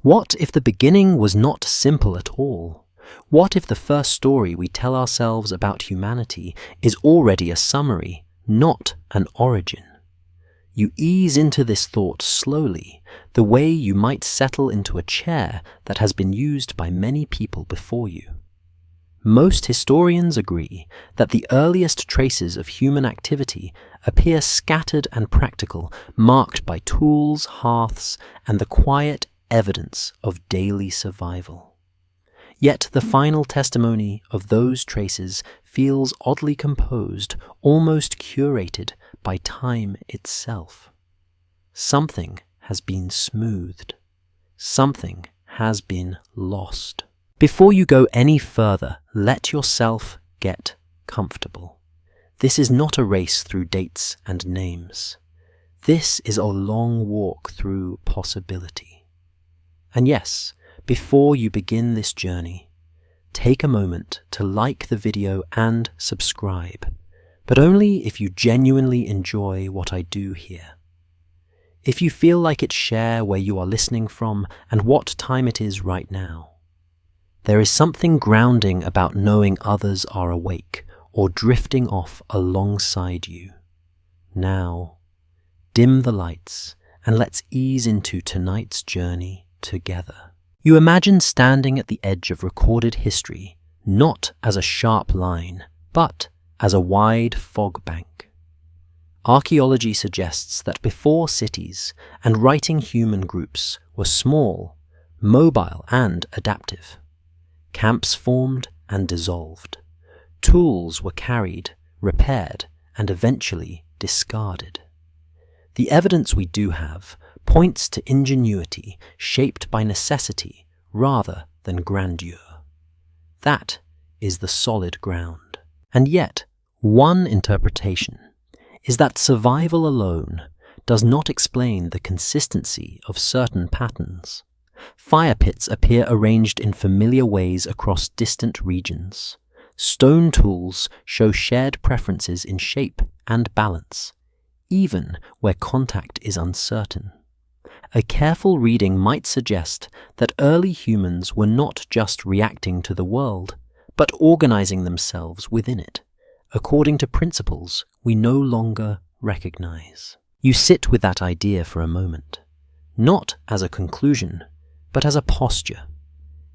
What if the beginning was not simple at all? What if the first story we tell ourselves about humanity is already a summary, not an origin? You ease into this thought slowly, the way you might settle into a chair that has been used by many people before you. Most historians agree that the earliest traces of human activity appear scattered and practical, marked by tools, hearths, and the quiet evidence of daily survival. Yet the final testimony of those traces feels oddly composed, almost curated by time itself. Something has been smoothed. Something has been lost. Before you go any further, let yourself get comfortable. This is not a race through dates and names. This is a long walk through possibility. And yes, before you begin this journey, take a moment to like the video and subscribe, but only if you genuinely enjoy what I do here. If you feel like it, share where you are listening from and what time it is right now. There is something grounding about knowing others are awake or drifting off alongside you. Now, dim the lights and let's ease into tonight's journey together. You imagine standing at the edge of recorded history, not as a sharp line, but as a wide fog bank. Archaeology suggests that before cities and writing human groups were small, mobile and adaptive. Camps formed and dissolved. Tools were carried, repaired, and eventually discarded. The evidence we do have points to ingenuity shaped by necessity rather than grandeur. That is the solid ground. And yet, one interpretation is that survival alone does not explain the consistency of certain patterns. Fire pits appear arranged in familiar ways across distant regions. Stone tools show shared preferences in shape and balance, even where contact is uncertain. A careful reading might suggest that early humans were not just reacting to the world, but organizing themselves within it, according to principles we no longer recognize. You sit with that idea for a moment, not as a conclusion, but as a posture.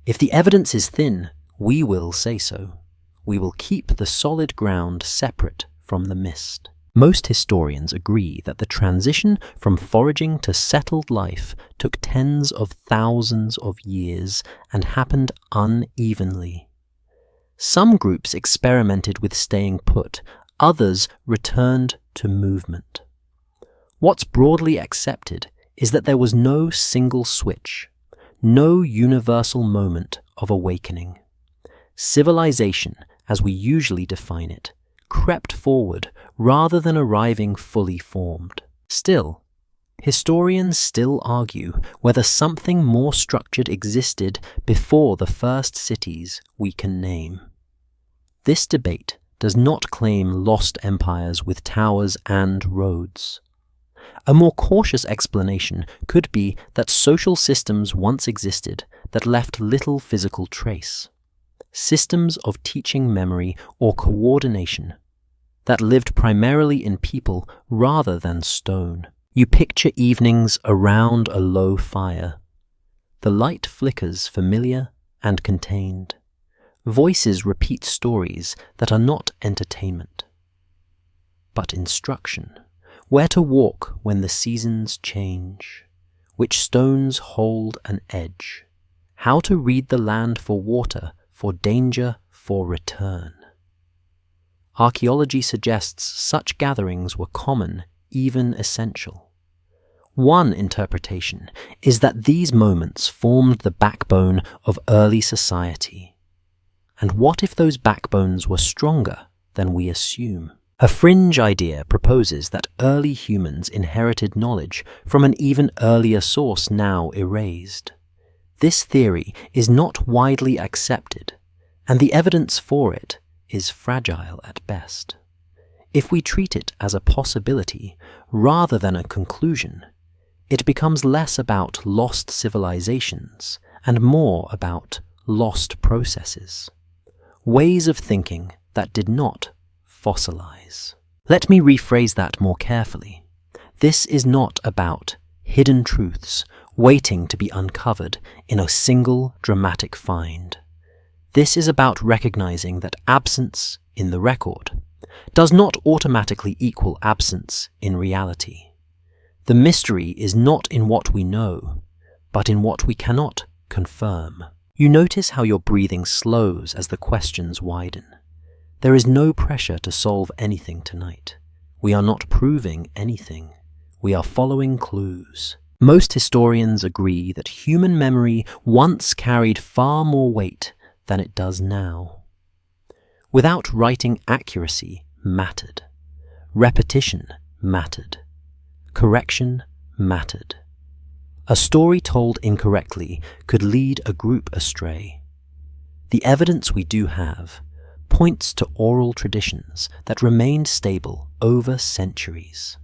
If the evidence is thin, we will say so. We will keep the solid ground separate from the mist. Most historians agree that the transition from foraging to settled life took tens of thousands of years and happened unevenly. Some groups experimented with staying put, others returned to movement. What's broadly accepted is that there was no single switch, no universal moment of awakening. Civilization, as we usually define it, crept forward rather than arriving fully formed. Still, historians still argue whether something more structured existed before the first cities we can name. This debate does not claim lost empires with towers and roads. A more cautious explanation could be that social systems once existed that left little physical trace. Systems of teaching memory or coordination that lived primarily in people rather than stone. You picture evenings around a low fire. The light flickers familiar and contained. Voices repeat stories that are not entertainment, but instruction. Where to walk when the seasons change, which stones hold an edge, how to read the land for water, for danger, for return. Archaeology suggests such gatherings were common, even essential. One interpretation is that these moments formed the backbone of early society. And what if those backbones were stronger than we assume? A fringe idea proposes that early humans inherited knowledge from an even earlier source now erased. This theory is not widely accepted, and the evidence for it is fragile at best. If we treat it as a possibility rather than a conclusion, it becomes less about lost civilizations and more about lost processes, ways of thinking that did not fossilize. Let me rephrase that more carefully. This is not about hidden truths waiting to be uncovered in a single dramatic find. This is about recognizing that absence in the record does not automatically equal absence in reality. The mystery is not in what we know, but in what we cannot confirm. You notice how your breathing slows as the questions widen. There is no pressure to solve anything tonight. We are not proving anything. We are following clues. Most historians agree that human memory once carried far more weight than it does now. Without writing, accuracy mattered. Repetition mattered. Correction mattered. A story told incorrectly could lead a group astray. The evidence we do have points to oral traditions that remained stable over centuries.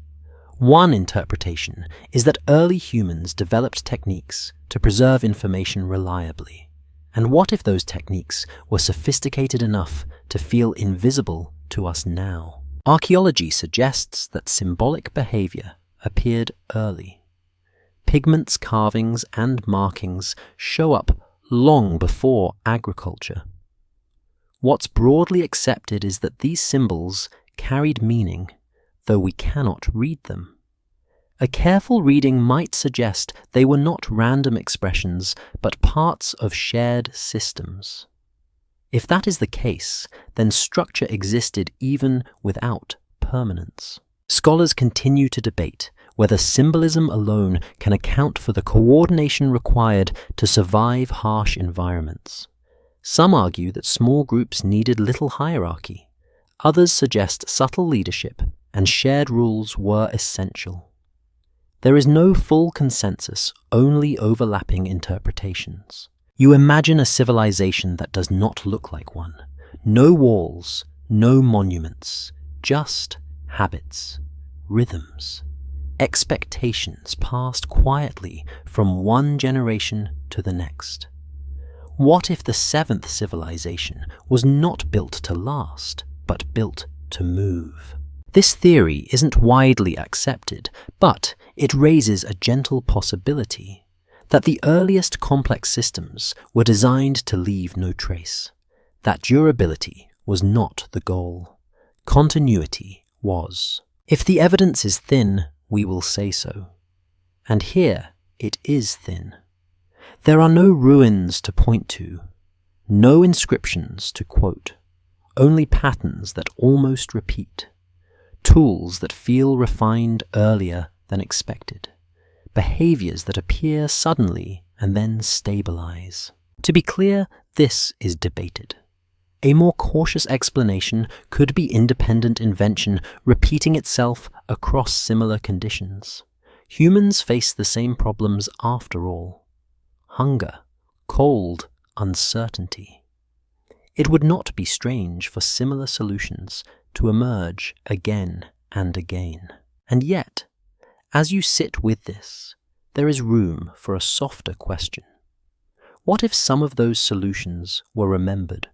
One interpretation is that early humans developed techniques to preserve information reliably. And what if those techniques were sophisticated enough to feel invisible to us now? Archaeology suggests that symbolic behavior appeared early. Pigments, carvings, and markings show up long before agriculture. What's broadly accepted is that these symbols carried meaning, though we cannot read them. A careful reading might suggest they were not random expressions, but parts of shared systems. If that is the case, then structure existed even without permanence. Scholars continue to debate whether symbolism alone can account for the coordination required to survive harsh environments. Some argue that small groups needed little hierarchy. Others suggest subtle leadership and shared rules were essential. There is no full consensus, only overlapping interpretations. You imagine a civilization that does not look like one. No walls, no monuments, just habits, rhythms, expectations passed quietly from one generation to the next. What if the seventh civilization was not built to last, but built to move? This theory isn't widely accepted, but it raises a gentle possibility that the earliest complex systems were designed to leave no trace, that durability was not the goal. Continuity was. If the evidence is thin, we will say so. And here it is thin. There are no ruins to point to, no inscriptions to quote, only patterns that almost repeat, tools that feel refined earlier than expected, behaviors that appear suddenly and then stabilize. To be clear, this is debated. A more cautious explanation could be independent invention repeating itself across similar conditions. Humans face the same problems after all. Hunger, cold, uncertainty. It would not be strange for similar solutions to emerge again and again. And yet, as you sit with this, there is room for a softer question. What if some of those solutions were remembered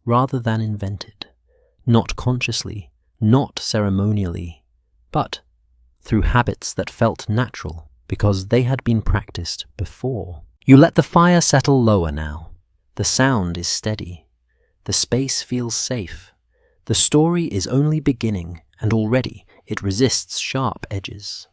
rather than invented, not consciously, not ceremonially, but through habits that felt natural because they had been practiced before? You let the fire settle lower now. The sound is steady. The space feels safe. The story is only beginning, and already it resists sharp edges.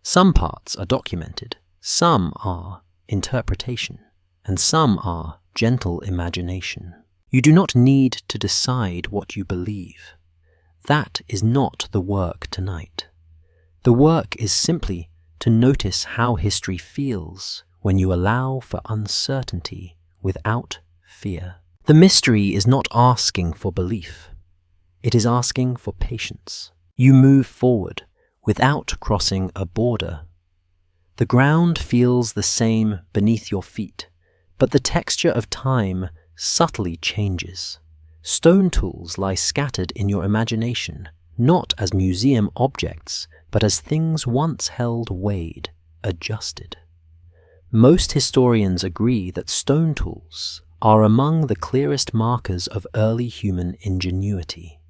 Some parts are documented, some are interpretation, and some are gentle imagination. You do not need to decide what you believe. That is not the work tonight. The work is simply to notice how history feels when you allow for uncertainty without fear. The mystery is not asking for belief. It is asking for patience. You move forward without crossing a border. The ground feels the same beneath your feet, but the texture of time subtly changes. Stone tools lie scattered in your imagination, not as museum objects, but as things once held weighed adjusted. Most historians agree that stone tools are among the clearest markers of early human ingenuity.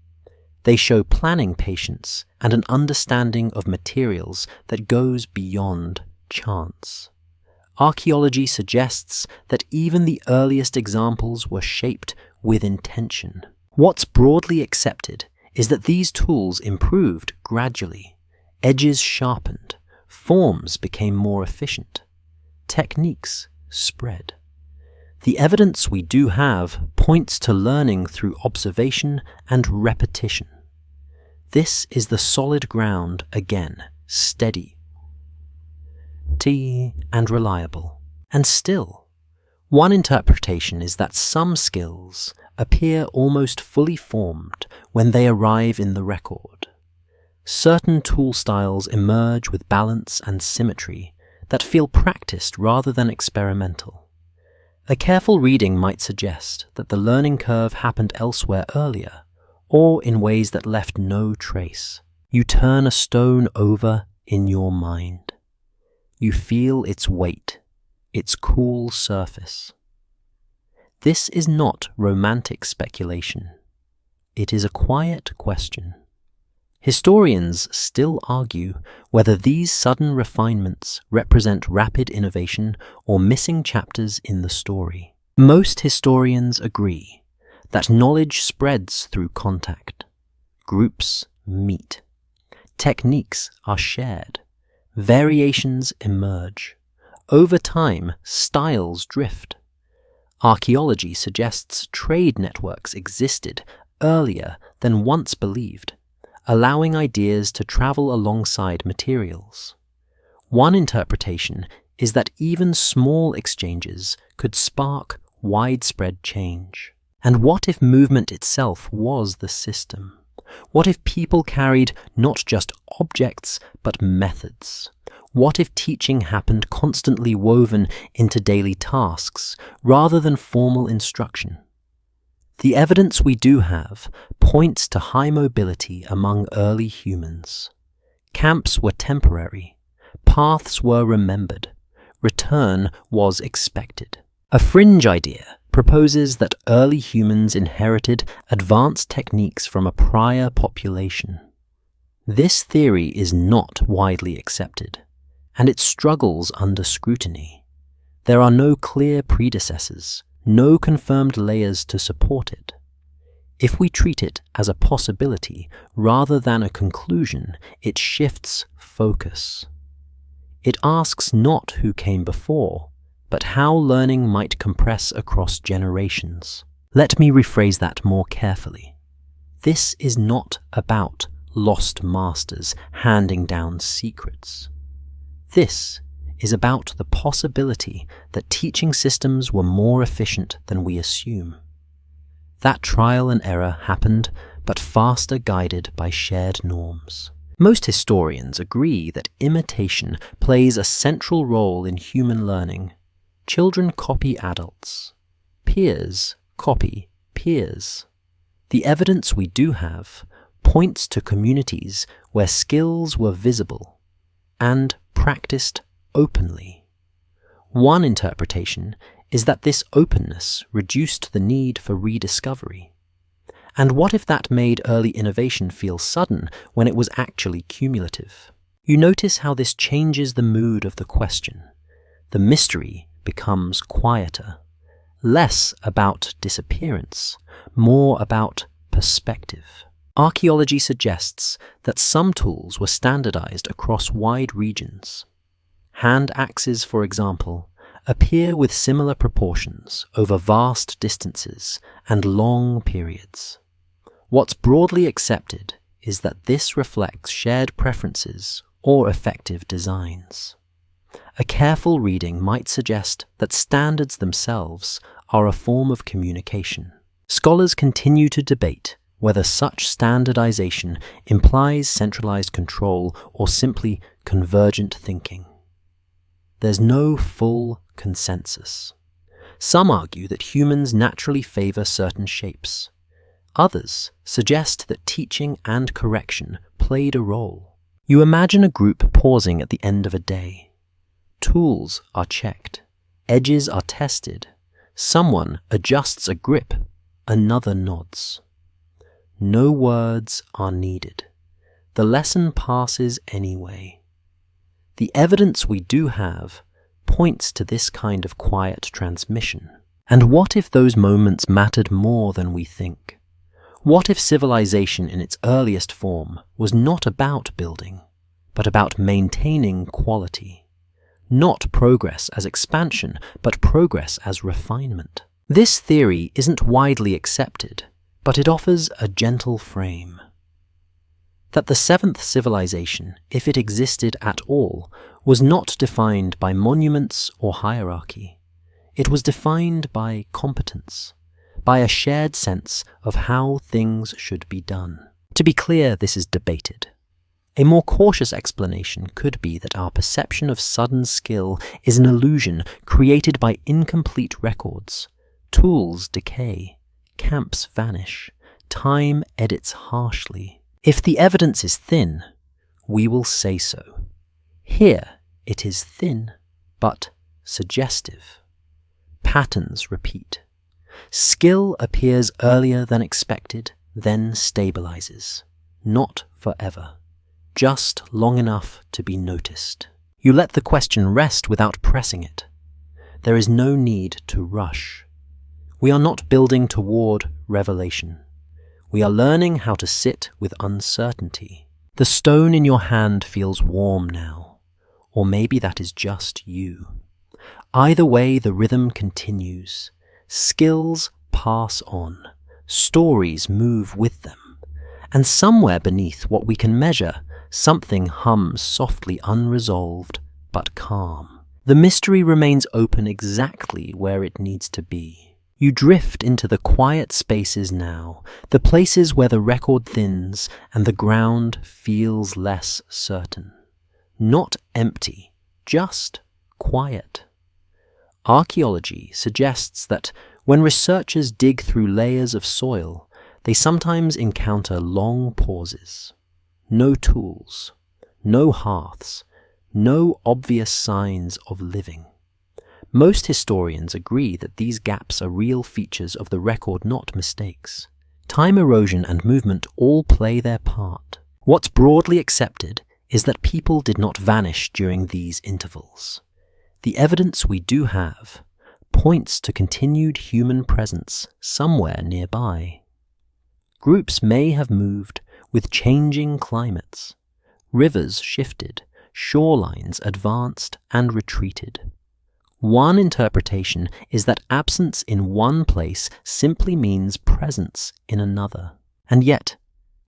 They show planning patience and an understanding of materials that goes beyond chance. Archaeology suggests that even the earliest examples were shaped with intention. What's broadly accepted is that these tools improved gradually. Edges sharpened, forms became more efficient, techniques spread. The evidence we do have points to learning through observation and repetition. This is the solid ground again, steady and reliable. And still, one interpretation is that some skills appear almost fully formed when they arrive in the record. Certain tool styles emerge with balance and symmetry that feel practiced rather than experimental. A careful reading might suggest that the learning curve happened elsewhere earlier, or in ways that left no trace. You turn a stone over in your mind. You feel its weight, its cool surface. This is not romantic speculation. It is a quiet question. Historians still argue whether these sudden refinements represent rapid innovation or missing chapters in the story. Most historians agree that knowledge spreads through contact. Groups meet. Techniques are shared. Variations emerge. Over time, styles drift. Archaeology suggests trade networks existed earlier than once believed, allowing ideas to travel alongside materials. One interpretation is that even small exchanges could spark widespread change. And what if movement itself was the system? What if people carried not just objects, but methods? What if teaching happened constantly woven into daily tasks, rather than formal instruction? The evidence we do have points to high mobility among early humans. Camps were temporary. Paths were remembered. Return was expected. A fringe idea proposes that early humans inherited advanced techniques from a prior population. This theory is not widely accepted, and it struggles under scrutiny. There are no clear predecessors, no confirmed layers to support it. If we treat it as a possibility rather than a conclusion, it shifts focus. It asks not who came before, but how learning might compress across generations. Let me rephrase that more carefully. This is not about lost masters handing down secrets. This is about the possibility that teaching systems were more efficient than we assume. That trial and error happened, but faster guided by shared norms. Most historians agree that imitation plays a central role in human learning. Children copy adults. Peers copy peers. The evidence we do have points to communities where skills were visible and practiced openly. One interpretation is that this openness reduced the need for rediscovery. And what if that made early innovation feel sudden when it was actually cumulative? You notice how this changes the mood of the question. The mystery becomes quieter, less about disappearance, more about perspective. Archaeology suggests that some tools were standardized across wide regions. Hand axes, for example, appear with similar proportions over vast distances and long periods. What's broadly accepted is that this reflects shared preferences or effective designs. A careful reading might suggest that standards themselves are a form of communication. Scholars continue to debate whether such standardization implies centralized control or simply convergent thinking. There's no full consensus. Some argue that humans naturally favor certain shapes. Others suggest that teaching and correction played a role. You imagine a group pausing at the end of a day. Tools are checked. Edges are tested. Someone adjusts a grip. Another nods. No words are needed. The lesson passes anyway. The evidence we do have points to this kind of quiet transmission. And what if those moments mattered more than we think? What if civilization in its earliest form was not about building, but about maintaining quality? Not progress as expansion, but progress as refinement. This theory isn't widely accepted, but it offers a gentle frame. That the seventh civilization, if it existed at all, was not defined by monuments or hierarchy. It was defined by competence, by a shared sense of how things should be done. To be clear, this is debated. A more cautious explanation could be that our perception of sudden skill is an illusion created by incomplete records. Tools decay, camps vanish, time edits harshly. If the evidence is thin, we will say so. Here it is thin, but suggestive. Patterns repeat. Skill appears earlier than expected, then stabilizes. Not forever. Just long enough to be noticed. You let the question rest without pressing it. There is no need to rush. We are not building toward revelation. We are learning how to sit with uncertainty. The stone in your hand feels warm now, or maybe that is just you. Either way, the rhythm continues. Skills pass on. Stories move with them. And somewhere beneath what we can measure, something hums softly unresolved, but calm. The mystery remains open exactly where it needs to be. You drift into the quiet spaces now, the places where the record thins and the ground feels less certain. Not empty, just quiet. Archaeology suggests that when researchers dig through layers of soil, they sometimes encounter long pauses. No tools, no hearths, no obvious signs of living. Most historians agree that these gaps are real features of the record, not mistakes. Time erosion and movement all play their part. What's broadly accepted is that people did not vanish during these intervals. The evidence we do have points to continued human presence somewhere nearby. Groups may have moved with changing climates. Rivers shifted, shorelines advanced and retreated. One interpretation is that absence in one place simply means presence in another. And yet,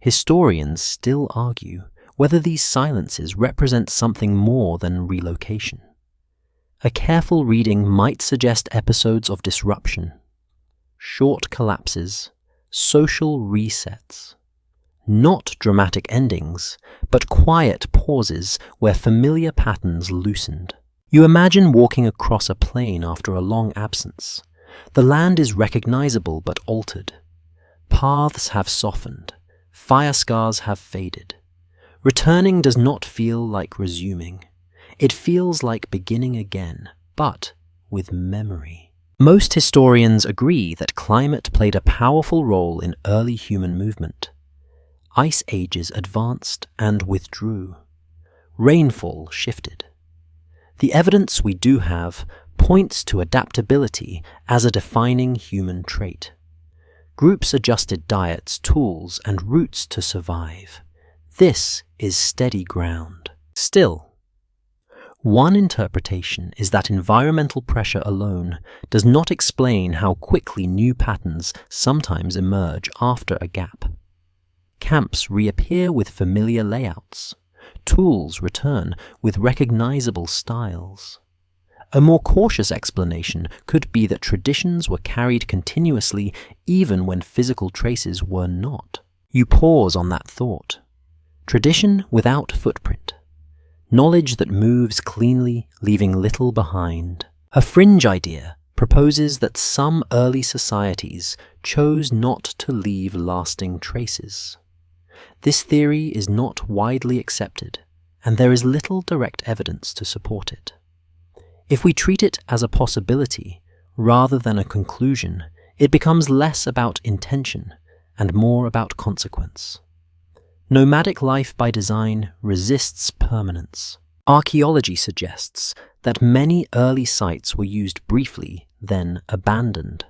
historians still argue whether these silences represent something more than relocation. A careful reading might suggest episodes of disruption, short collapses, social resets. Not dramatic endings, but quiet pauses where familiar patterns loosened. You imagine walking across a plain after a long absence. The land is recognizable but altered. Paths have softened. Fire scars have faded. Returning does not feel like resuming. It feels like beginning again, but with memory. Most historians agree that climate played a powerful role in early human movement. Ice ages advanced and withdrew. Rainfall shifted. The evidence we do have points to adaptability as a defining human trait. Groups adjusted diets, tools, and routes to survive. This is steady ground. Still, one interpretation is that environmental pressure alone does not explain how quickly new patterns sometimes emerge after a gap. Camps reappear with familiar layouts. Tools return with recognizable styles. A more cautious explanation could be that traditions were carried continuously even when physical traces were not. You pause on that thought. Tradition without footprint. Knowledge that moves cleanly, leaving little behind. A fringe idea proposes that some early societies chose not to leave lasting traces. This theory is not widely accepted, and there is little direct evidence to support it. If we treat it as a possibility rather than a conclusion, it becomes less about intention and more about consequence. Nomadic life by design resists permanence. Archaeology suggests that many early sites were used briefly, then abandoned.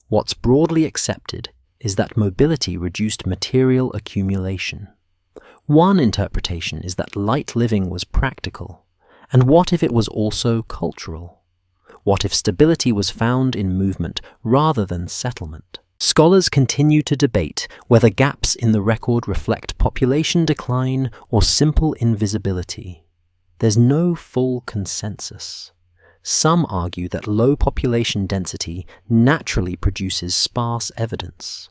What's broadly accepted is that mobility reduced material accumulation. One interpretation is that light living was practical. And what if it was also cultural? What if stability was found in movement rather than settlement? Scholars continue to debate whether gaps in the record reflect population decline or simple invisibility. There's no full consensus. Some argue that low population density naturally produces sparse evidence.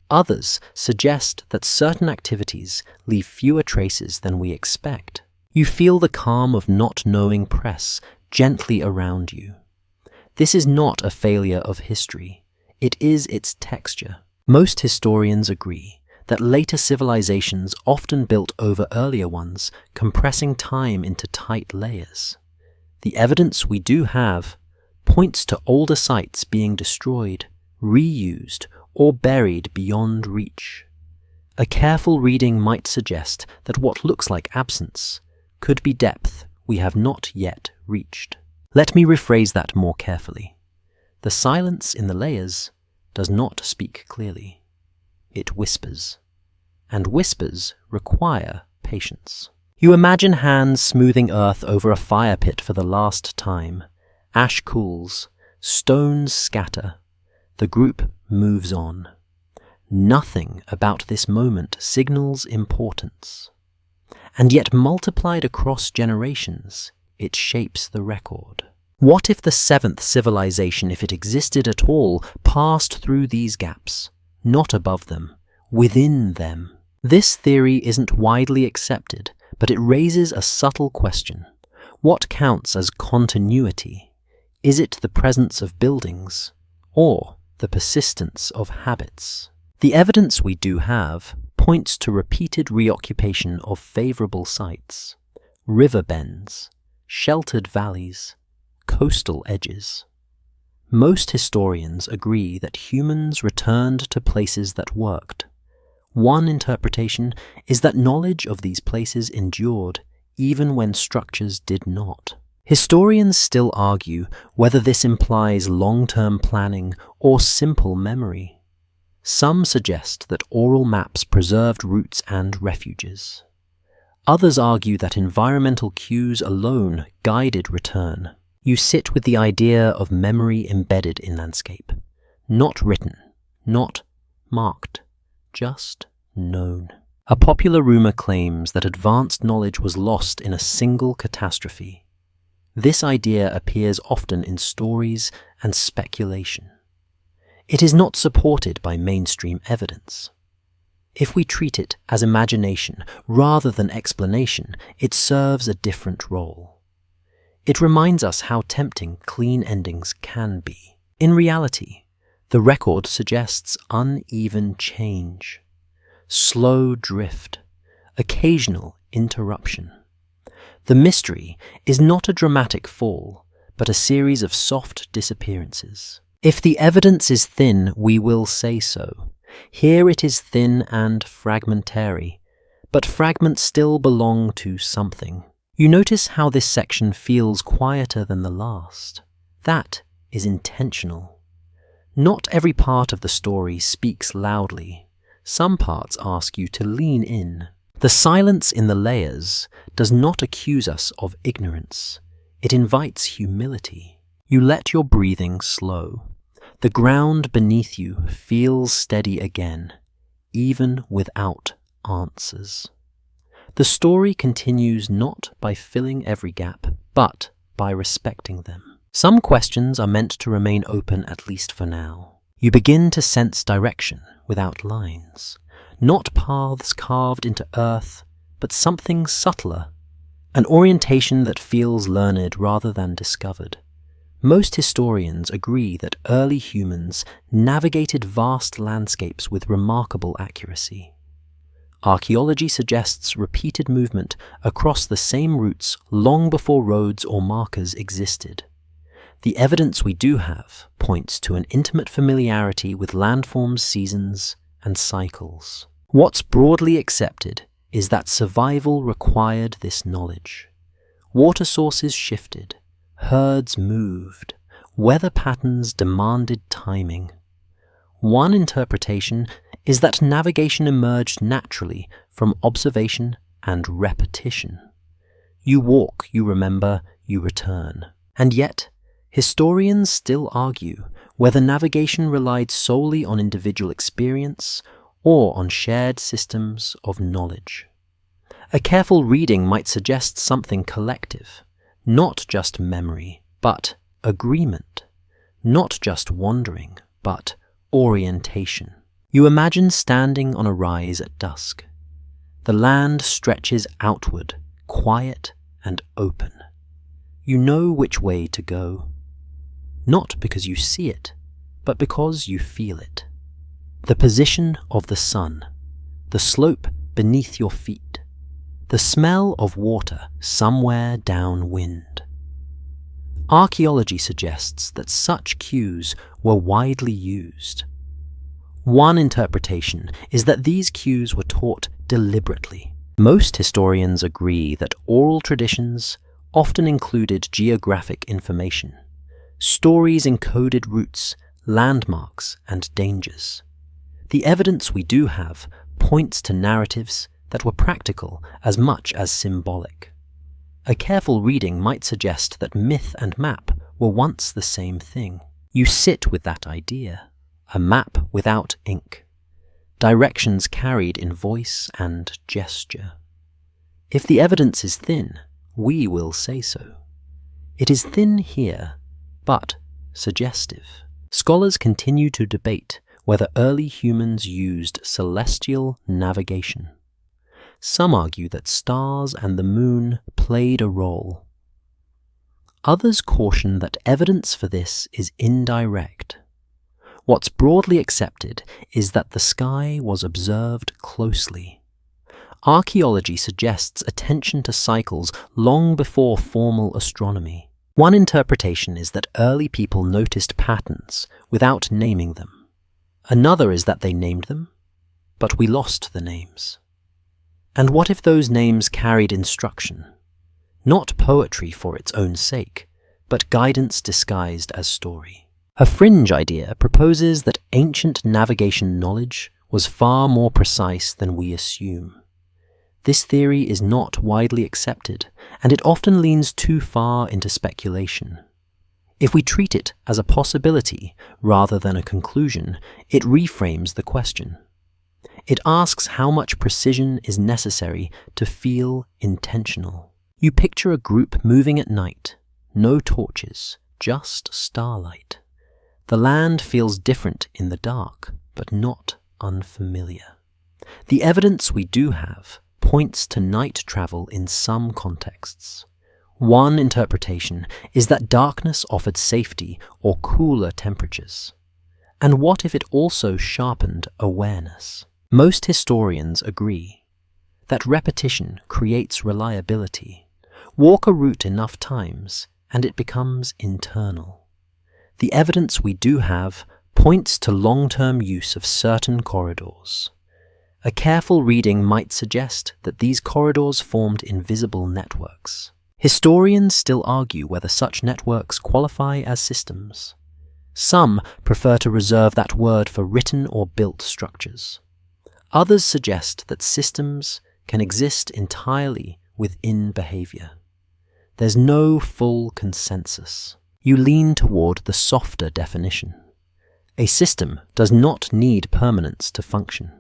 Others suggest that certain activities leave fewer traces than we expect. You feel the calm of not knowing press gently around you. This is not a failure of history. It is its texture. Most historians agree that later civilizations often built over earlier ones, compressing time into tight layers. The evidence we do have points to older sites being destroyed, reused, or buried beyond reach. A careful reading might suggest that what looks like absence could be depth we have not yet reached. Let me rephrase that more carefully. The silence in the layers does not speak clearly. It whispers. And whispers require patience. You imagine hands smoothing earth over a fire pit for the last time. Ash cools, stones scatter. The group moves on. Nothing about this moment signals importance. And yet multiplied across generations, it shapes the record. What if the seventh civilization, if it existed at all, passed through these gaps, not above them, within them? This theory isn't widely accepted, but it raises a subtle question. What counts as continuity? Is it the presence of buildings, or the persistence of habits? The evidence we do have points to repeated reoccupation of favorable sites, river bends, sheltered valleys, coastal edges. Most historians agree that humans returned to places that worked. One interpretation is that knowledge of these places endured even when structures did not. Historians still argue whether this implies long-term planning or simple memory. Some suggest that oral maps preserved routes and refuges. Others argue that environmental cues alone guided return. You sit with the idea of memory embedded in landscape, not written, not marked, just known. A popular rumor claims that advanced knowledge was lost in a single catastrophe. This idea appears often in stories and speculation. It is not supported by mainstream evidence. If we treat it as imagination rather than explanation, it serves a different role. It reminds us how tempting clean endings can be. In reality, the record suggests uneven change, slow drift, occasional interruption. The mystery is not a dramatic fall, but a series of soft disappearances. If the evidence is thin, we will say so. Here it is thin and fragmentary, but fragments still belong to something. You notice how this section feels quieter than the last. That is intentional. Not every part of the story speaks loudly. Some parts ask you to lean in. The silence in the layers does not accuse us of ignorance. It invites humility. You let your breathing slow. The ground beneath you feels steady again, even without answers. The story continues not by filling every gap, but by respecting them. Some questions are meant to remain open at least for now. You begin to sense direction without lines, not paths carved into earth, but something subtler, an orientation that feels learned rather than discovered. Most historians agree that early humans navigated vast landscapes with remarkable accuracy. Archaeology suggests repeated movement across the same routes long before roads or markers existed. The evidence we do have points to an intimate familiarity with landforms, seasons, and cycles. What's broadly accepted is that survival required this knowledge. Water sources shifted, herds moved, weather patterns demanded timing. One interpretation is that navigation emerged naturally from observation and repetition. You walk, you remember, you return. And yet, historians still argue whether navigation relied solely on individual experience or on shared systems of knowledge. A careful reading might suggest something collective, not just memory, but agreement, not just wandering, but orientation. You imagine standing on a rise at dusk. The land stretches outward, quiet and open. You know which way to go, not because you see it, but because you feel it. The position of the sun, the slope beneath your feet, the smell of water somewhere downwind. Archaeology suggests that such cues were widely used. One interpretation is that these cues were taught deliberately. Most historians agree that oral traditions often included geographic information. Stories encoded routes, landmarks, and dangers. The evidence we do have points to narratives that were practical as much as symbolic. A careful reading might suggest that myth and map were once the same thing. You sit with that idea, a map without ink, directions carried in voice and gesture. If the evidence is thin, we will say so. It is thin here, but suggestive. Scholars continue to debate whether early humans used celestial navigation. Some argue that stars and the moon played a role. Others caution that evidence for this is indirect. What's broadly accepted is that the sky was observed closely. Archaeology suggests attention to cycles long before formal astronomy. One interpretation is that early people noticed patterns without naming them. Another is that they named them, but we lost the names. And what if those names carried instruction? Not poetry for its own sake, but guidance disguised as story. A fringe idea proposes that ancient navigation knowledge was far more precise than we assume. This theory is not widely accepted, and it often leans too far into speculation. If we treat it as a possibility rather than a conclusion, it reframes the question. It asks how much precision is necessary to feel intentional. You picture a group moving at night, no torches, just starlight. The land feels different in the dark, but not unfamiliar. The evidence we do have points to night travel in some contexts. One interpretation is that darkness offered safety or cooler temperatures. And what if it also sharpened awareness? Most historians agree that repetition creates reliability. Walk a route enough times, and it becomes internal. The evidence we do have points to long-term use of certain corridors. A careful reading might suggest that these corridors formed invisible networks. Historians still argue whether such networks qualify as systems. Some prefer to reserve that word for written or built structures. Others suggest that systems can exist entirely within behavior. There's no full consensus. You lean toward the softer definition. A system does not need permanence to function.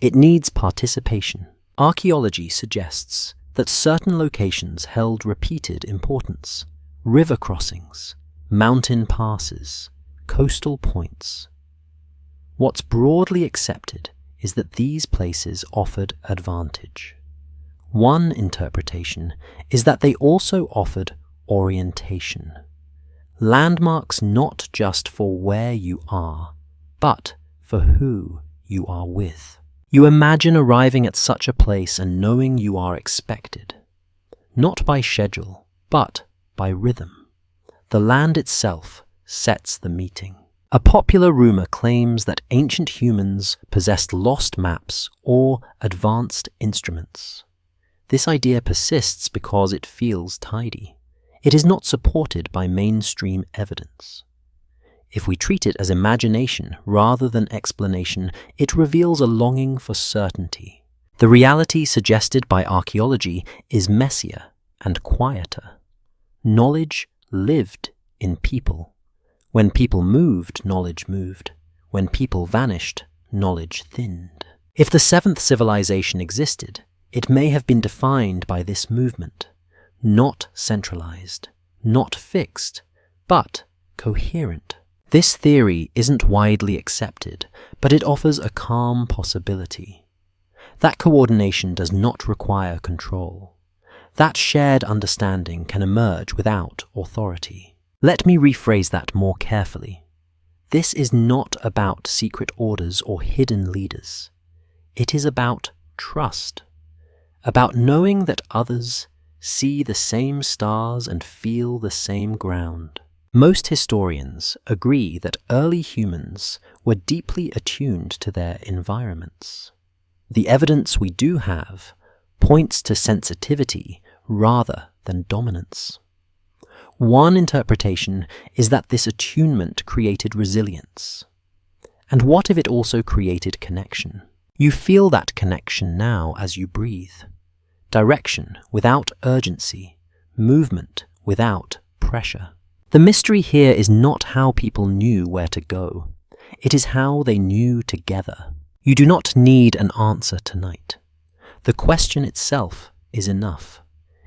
It needs participation. Archaeology suggests that certain locations held repeated importance: river crossings, mountain passes, coastal points. What's broadly accepted is that these places offered advantage. One interpretation is that they also offered orientation. Landmarks not just for where you are, but for who you are with. You imagine arriving at such a place and knowing you are expected, not by schedule, but by rhythm. The land itself sets the meeting. A popular rumor claims that ancient humans possessed lost maps or advanced instruments. This idea persists because it feels tidy. It is not supported by mainstream evidence. If we treat it as imagination rather than explanation, it reveals a longing for certainty. The reality suggested by archaeology is messier and quieter. Knowledge lived in people. When people moved, knowledge moved. When people vanished, knowledge thinned. If the seventh civilization existed, it may have been defined by this movement. Not centralized, not fixed, but coherent. This theory isn't widely accepted, but it offers a calm possibility. That coordination does not require control. That shared understanding can emerge without authority. Let me rephrase that more carefully. This is not about secret orders or hidden leaders. It is about trust, about knowing that others see the same stars and feel the same ground. Most historians agree that early humans were deeply attuned to their environments. The evidence we do have points to sensitivity rather than dominance. One interpretation is that this attunement created resilience. And what if it also created connection? You feel that connection now as you breathe. Direction without urgency, movement without pressure. The mystery here is not how people knew where to go. It is how they knew together. You do not need an answer tonight. The question itself is enough.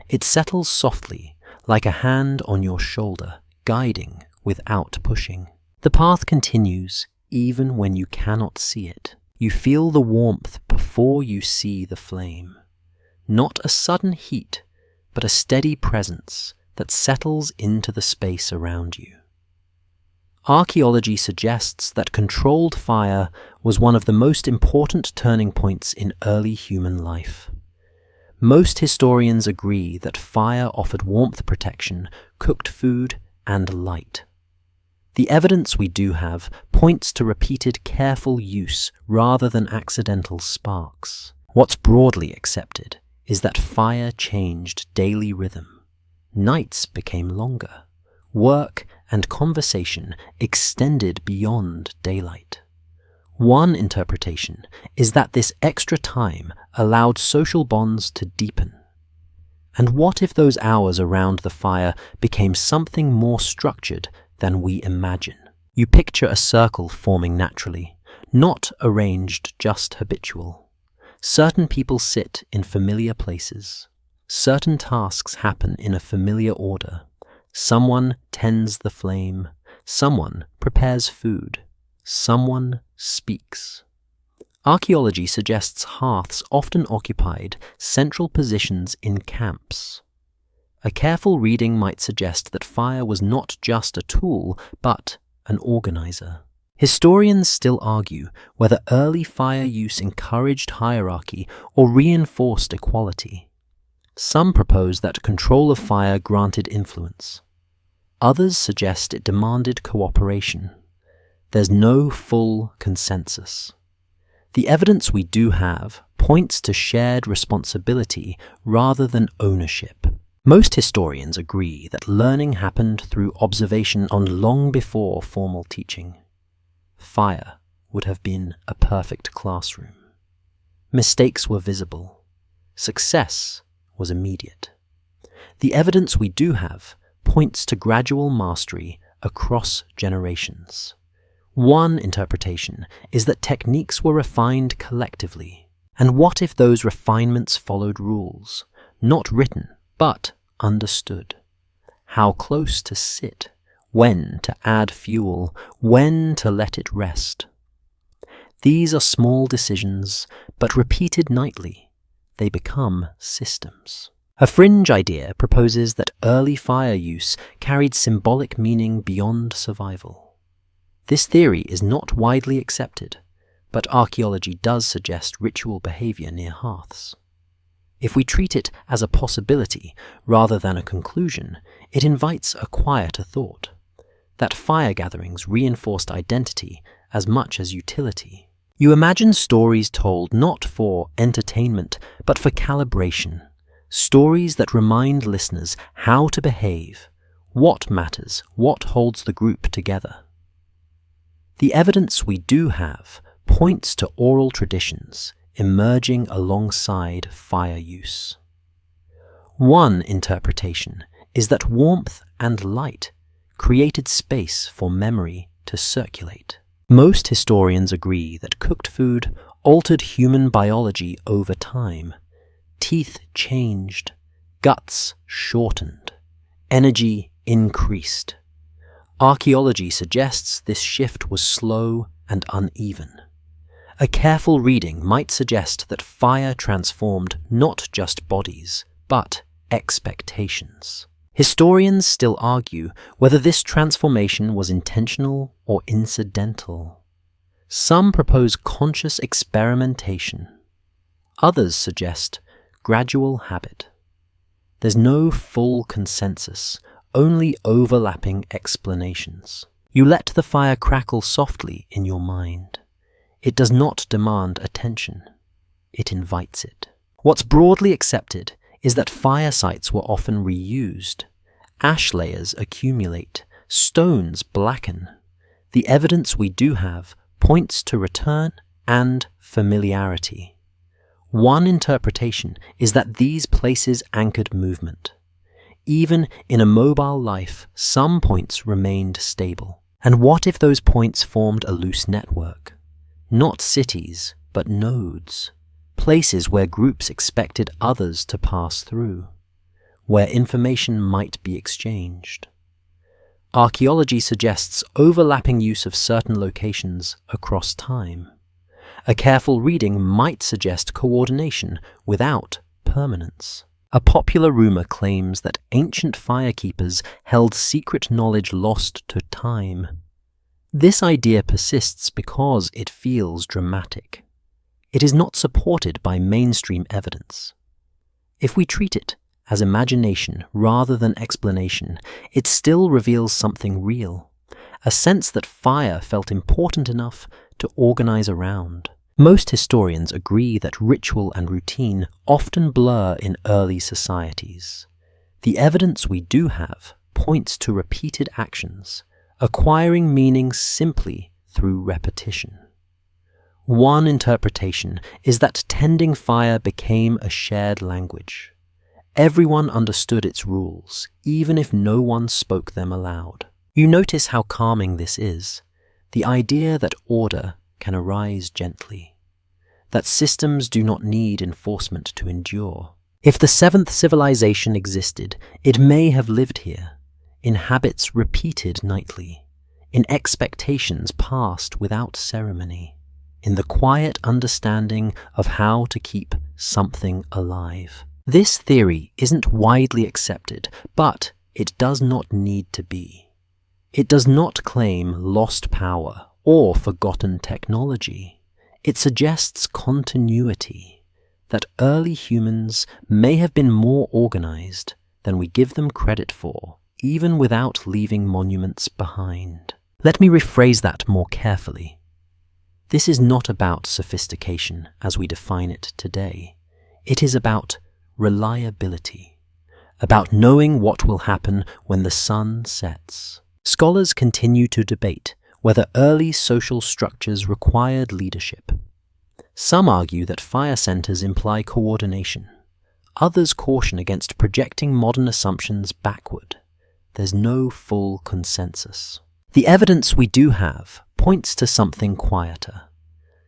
It settles softly, like a hand on your shoulder, guiding without pushing. The path continues, even when you cannot see it. You feel the warmth before you see the flame. Not a sudden heat, but a steady presence that settles into the space around you. Archaeology suggests that controlled fire was one of the most important turning points in early human life. Most historians agree that fire offered warmth protection, cooked food, and light. The evidence we do have points to repeated careful use rather than accidental sparks. What's broadly accepted is that fire changed daily rhythm. Nights became longer. Work and conversation extended beyond daylight. One interpretation is that this extra time allowed social bonds to deepen. And what if those hours around the fire became something more structured than we imagine? You picture a circle forming naturally, not arranged, just habitual. Certain people sit in familiar places. Certain tasks happen in a familiar order. Someone tends the flame. Someone prepares food. Someone speaks. Archaeology suggests hearths often occupied central positions in camps. A careful reading might suggest that fire was not just a tool, but an organizer. Historians still argue whether early fire use encouraged hierarchy or reinforced equality. Some propose that control of fire granted influence. Others suggest it demanded cooperation. There's no full consensus. The evidence we do have points to shared responsibility rather than ownership. Most historians agree that learning happened through observation on long before formal teaching. Fire would have been a perfect classroom. Mistakes were visible. Success was immediate. The evidence we do have points to gradual mastery across generations. One interpretation is that techniques were refined collectively. And what if those refinements followed rules, not written, but understood? How close to sit, when to add fuel, when to let it rest. These are small decisions, but repeated nightly, they become systems. A fringe idea proposes that early fire use carried symbolic meaning beyond survival. This theory is not widely accepted, but archaeology does suggest ritual behavior near hearths. If we treat it as a possibility rather than a conclusion, it invites a quieter thought, that fire gatherings reinforced identity as much as utility. You imagine stories told not for entertainment, but for calibration, stories that remind listeners how to behave, what matters, what holds the group together. The evidence we do have points to oral traditions emerging alongside fire use. One interpretation is that warmth and light created space for memory to circulate. Most historians agree that cooked food altered human biology over time. Teeth changed, guts shortened, energy increased. Archaeology suggests this shift was slow and uneven. A careful reading might suggest that fire transformed not just bodies, but expectations. Historians still argue whether this transformation was intentional or incidental. Some propose conscious experimentation. Others suggest gradual habit. There's no full consensus, only overlapping explanations. You let the fire crackle softly in your mind. It does not demand attention. It invites it. What's broadly accepted is that fire sites were often reused. Ash layers accumulate, stones blacken. The evidence we do have points to return and familiarity. One interpretation is that these places anchored movement. Even in a mobile life, some points remained stable. And what if those points formed a loose network? Not cities, but nodes. Places where groups expected others to pass through, where information might be exchanged. Archaeology suggests overlapping use of certain locations across time. A careful reading might suggest coordination without permanence. A popular rumor claims that ancient firekeepers held secret knowledge lost to time. This idea persists because it feels dramatic. It is not supported by mainstream evidence. If we treat it as imagination rather than explanation, it still reveals something real, a sense that fire felt important enough to organize around. Most historians agree that ritual and routine often blur in early societies. The evidence we do have points to repeated actions, acquiring meaning simply through repetition. One interpretation is that tending fire became a shared language. Everyone understood its rules, even if no one spoke them aloud. You notice how calming this is, the idea that order can arise gently, that systems do not need enforcement to endure. If the seventh civilization existed, it may have lived here, in habits repeated nightly, in expectations passed without ceremony, in the quiet understanding of how to keep something alive. This theory isn't widely accepted, but it does not need to be. It does not claim lost power or forgotten technology. It suggests continuity, that early humans may have been more organized than we give them credit for, even without leaving monuments behind. Let me rephrase that more carefully. This is not about sophistication as we define it today. It is about reliability, about knowing what will happen when the sun sets. Scholars continue to debate whether early social structures required leadership. Some argue that fire centers imply coordination. Others caution against projecting modern assumptions backward. There's no full consensus. The evidence we do have points to something quieter.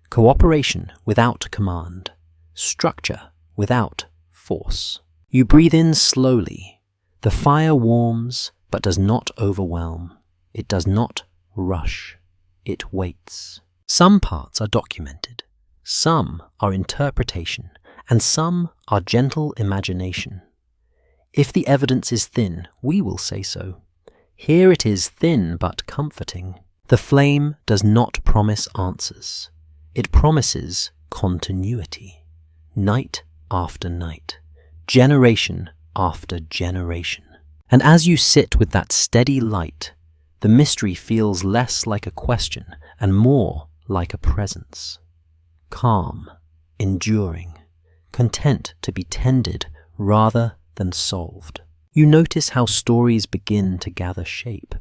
Cooperation without command. Structure without force. You breathe in slowly. The fire warms but does not overwhelm. It does not rush. It waits. Some parts are documented. Some are interpretation, and some are gentle imagination. If the evidence is thin, we will say so. Here it is thin but comforting. The flame does not promise answers. It promises continuity, night after night. generation after generation. And as you sit with that steady light, the mystery feels less like a question and more like a presence. Calm, enduring, content to be tended rather than solved. You notice how stories begin to gather shape.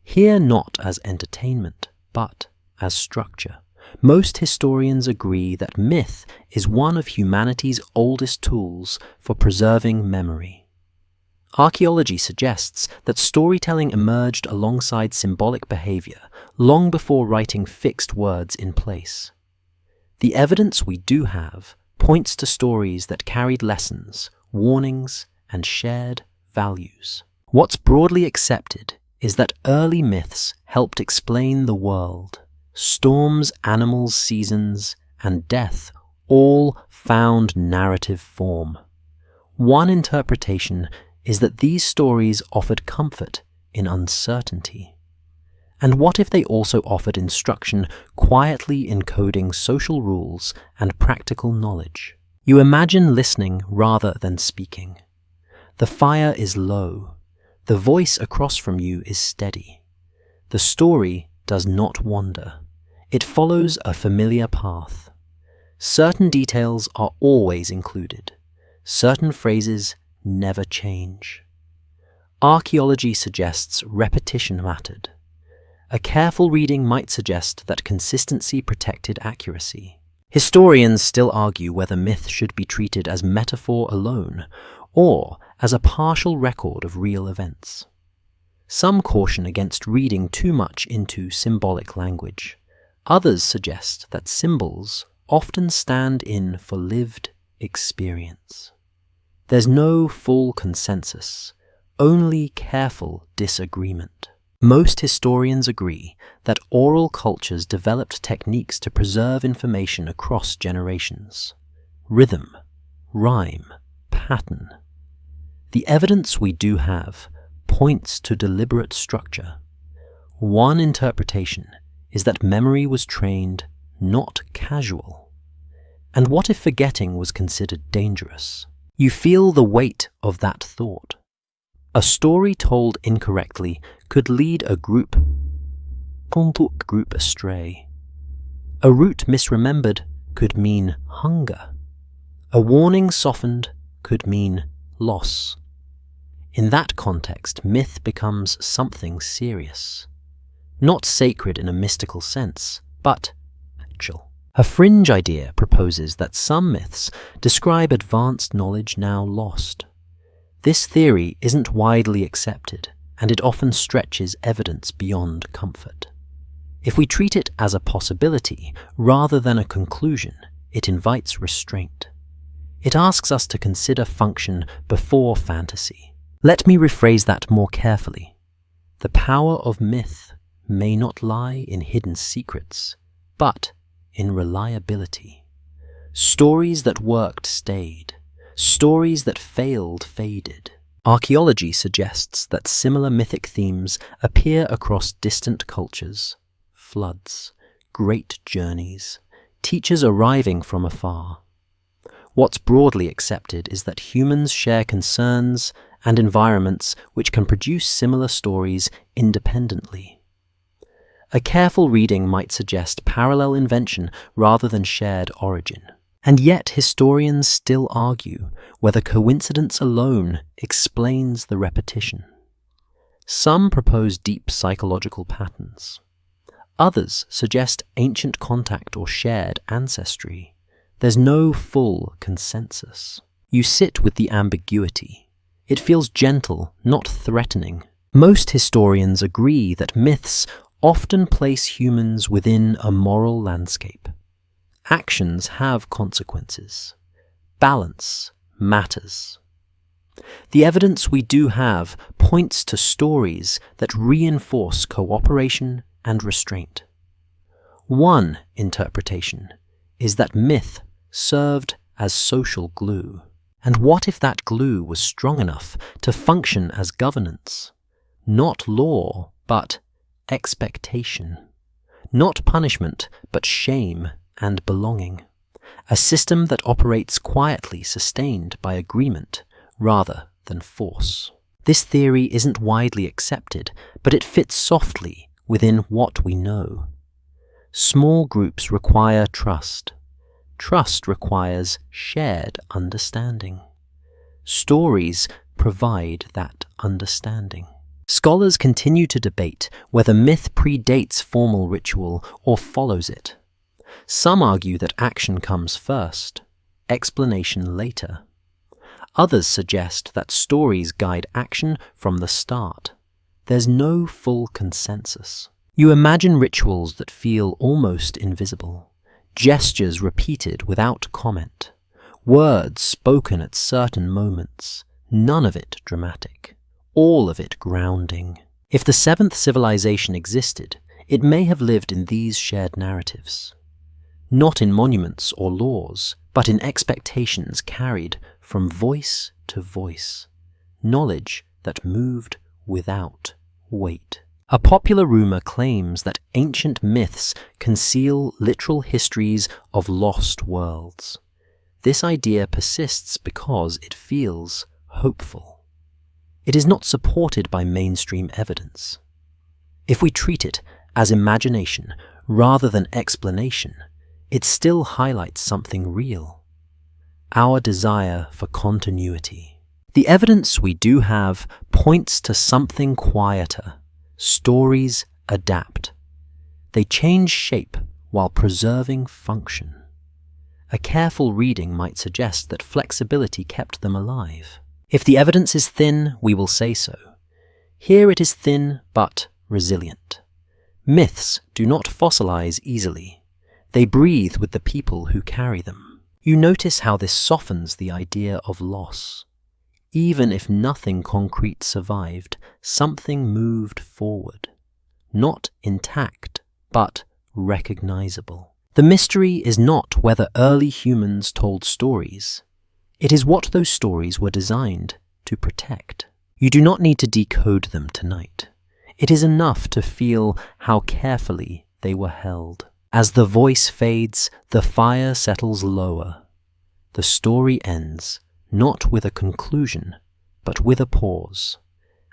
Here not as entertainment, but as structure. Most historians agree that myth is one of humanity's oldest tools for preserving memory. Archaeology suggests that storytelling emerged alongside symbolic behavior long before writing fixed words in place. The evidence we do have points to stories that carried lessons, warnings, and shared values. What's broadly accepted is that early myths helped explain the world. Storms, animals, seasons, and death all found narrative form. One interpretation is that these stories offered comfort in uncertainty. And what if they also offered instruction, quietly encoding social rules and practical knowledge? You imagine listening rather than speaking. The fire is low. The voice across from you is steady. The story does not wander. It follows a familiar path. Certain details are always included. Certain phrases never change. Archaeology suggests repetition mattered. A careful reading might suggest that consistency protected accuracy. Historians still argue whether myth should be treated as metaphor alone or as a partial record of real events. Some caution against reading too much into symbolic language. Others suggest that symbols often stand in for lived experience. There's no full consensus, only careful disagreement. Most historians agree that oral cultures developed techniques to preserve information across generations. Rhythm, rhyme, pattern. The evidence we do have points to deliberate structure. One interpretation is that memory was trained, not casual. And what if forgetting was considered dangerous? You feel the weight of that thought. A story told incorrectly could lead a group astray. A route misremembered could mean hunger. A warning softened could mean loss. In that context, myth becomes something serious. Not sacred in a mystical sense, but actual. A fringe idea proposes that some myths describe advanced knowledge now lost. This theory isn't widely accepted, and it often stretches evidence beyond comfort. If we treat it as a possibility rather than a conclusion, it invites restraint. It asks us to consider function before fantasy. Let me rephrase that more carefully. The power of myth may not lie in hidden secrets, but in reliability. Stories that worked stayed. Stories that failed faded. Archaeology suggests that similar mythic themes appear across distant cultures. Floods, great journeys, teachers arriving from afar. What's broadly accepted is that humans share concerns and environments which can produce similar stories independently. A careful reading might suggest parallel invention rather than shared origin. And yet historians still argue whether coincidence alone explains the repetition. Some propose deep psychological patterns. Others suggest ancient contact or shared ancestry. There's no full consensus. You sit with the ambiguity. It feels gentle, not threatening. Most historians agree that myths often place humans within a moral landscape. Actions have consequences. Balance matters. The evidence we do have points to stories that reinforce cooperation and restraint. One interpretation is that myth served as social glue. And what if that glue was strong enough to function as governance? Not law, but expectation. Not punishment, but shame and belonging. a system that operates quietly, sustained by agreement rather than force. This theory isn't widely accepted, but it fits softly within what we know. Small groups require trust. Trust requires shared understanding. Stories provide that understanding. Scholars continue to debate whether myth predates formal ritual or follows it. Some argue that action comes first, explanation later. Others suggest that stories guide action from the start. There's no full consensus. You imagine rituals that feel almost invisible, gestures repeated without comment, words spoken at certain moments, none of it dramatic, all of it grounding. If the seventh civilization existed, it may have lived in these shared narratives. Not in monuments or laws, but in expectations carried from voice to voice, knowledge that moved without weight. A popular rumor claims that ancient myths conceal literal histories of lost worlds. This idea persists because it feels hopeful. It is not supported by mainstream evidence. If we treat it as imagination rather than explanation, it still highlights something real: our desire for continuity. The evidence we do have points to something quieter. Stories adapt. They change shape while preserving function. A careful reading might suggest that flexibility kept them alive. If the evidence is thin, we will say so. Here it is thin but resilient. Myths do not fossilize easily. They breathe with the people who carry them. You notice how this softens the idea of loss. Even if nothing concrete survived, something moved forward. Not intact, but recognizable. The mystery is not whether early humans told stories. It is what those stories were designed to protect. You do not need to decode them tonight. It is enough to feel how carefully they were held. As the voice fades, the fire settles lower. The story ends, not with a conclusion, but with a pause,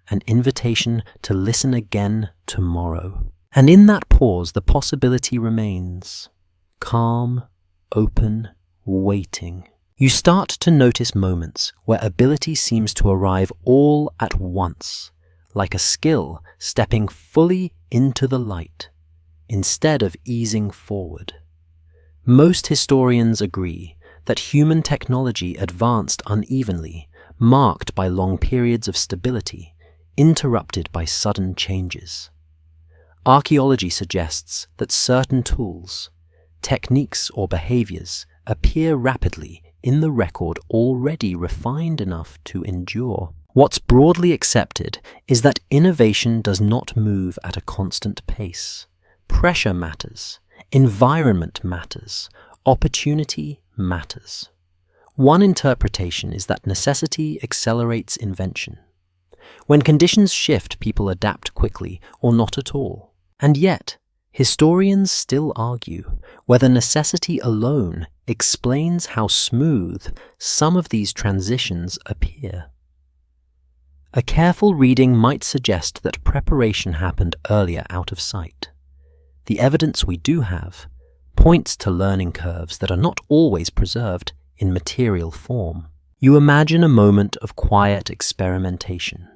an invitation to listen again tomorrow. And in that pause, the possibility remains, calm, open, waiting. You start to notice moments where ability seems to arrive all at once, like a skill stepping fully into the light, instead of easing forward. Most historians agree that human technology advanced unevenly, marked by long periods of stability, interrupted by sudden changes. Archaeology suggests that certain tools, techniques or behaviors appear rapidly in the record already refined enough to endure. What's broadly accepted is that innovation does not move at a constant pace. Pressure matters, environment matters, opportunity matters. One interpretation is that necessity accelerates invention. When conditions shift, people adapt quickly or not at all. And yet, historians still argue whether necessity alone explains how smooth some of these transitions appear. A careful reading might suggest that preparation happened earlier out of sight. The evidence we do have points to learning curves that are not always preserved in material form. You imagine a moment of quiet experimentation.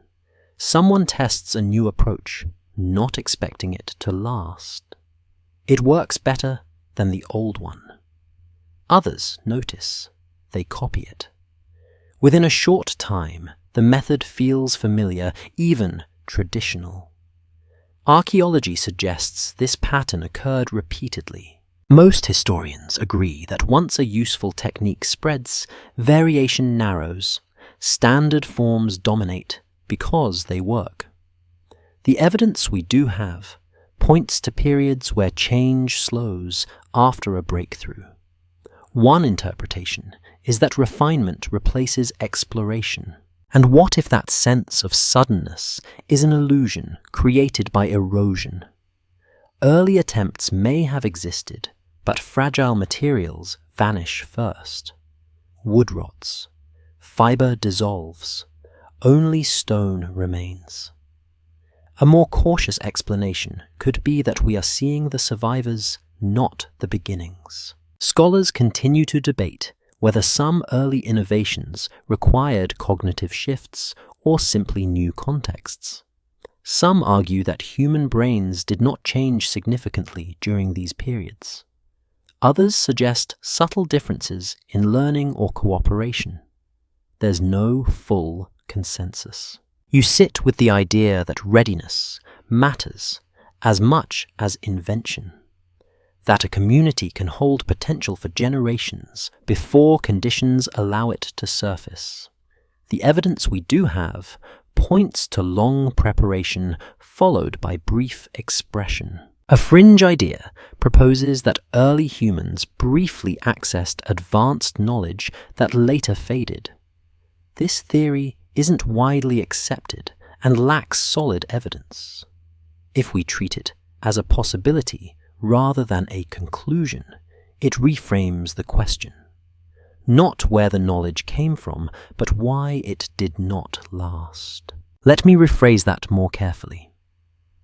Someone tests a new approach, not expecting it to last. It works better than the old one. Others notice. They copy it. Within a short time, the method feels familiar, even traditional. Archaeology suggests this pattern occurred repeatedly. Most historians agree that once a useful technique spreads, variation narrows. Standard forms dominate because they work. The evidence we do have points to periods where change slows after a breakthrough. One interpretation is that refinement replaces exploration. And what if that sense of suddenness is an illusion created by erosion? Early attempts may have existed, but fragile materials vanish first. Wood rots. Fiber dissolves. Only stone remains. A more cautious explanation could be that we are seeing the survivors, not the beginnings. Scholars continue to debate whether some early innovations required cognitive shifts or simply new contexts. Some argue that human brains did not change significantly during these periods. Others suggest subtle differences in learning or cooperation. There's no full consensus. You sit with the idea that readiness matters as much as invention, that a community can hold potential for generations before conditions allow it to surface. The evidence we do have points to long preparation followed by brief expression. A fringe idea proposes that early humans briefly accessed advanced knowledge that later faded. This theory isn't widely accepted and lacks solid evidence. If we treat it as a possibility rather than a conclusion, it reframes the question. Not where the knowledge came from, but why it did not last. Let me rephrase that more carefully.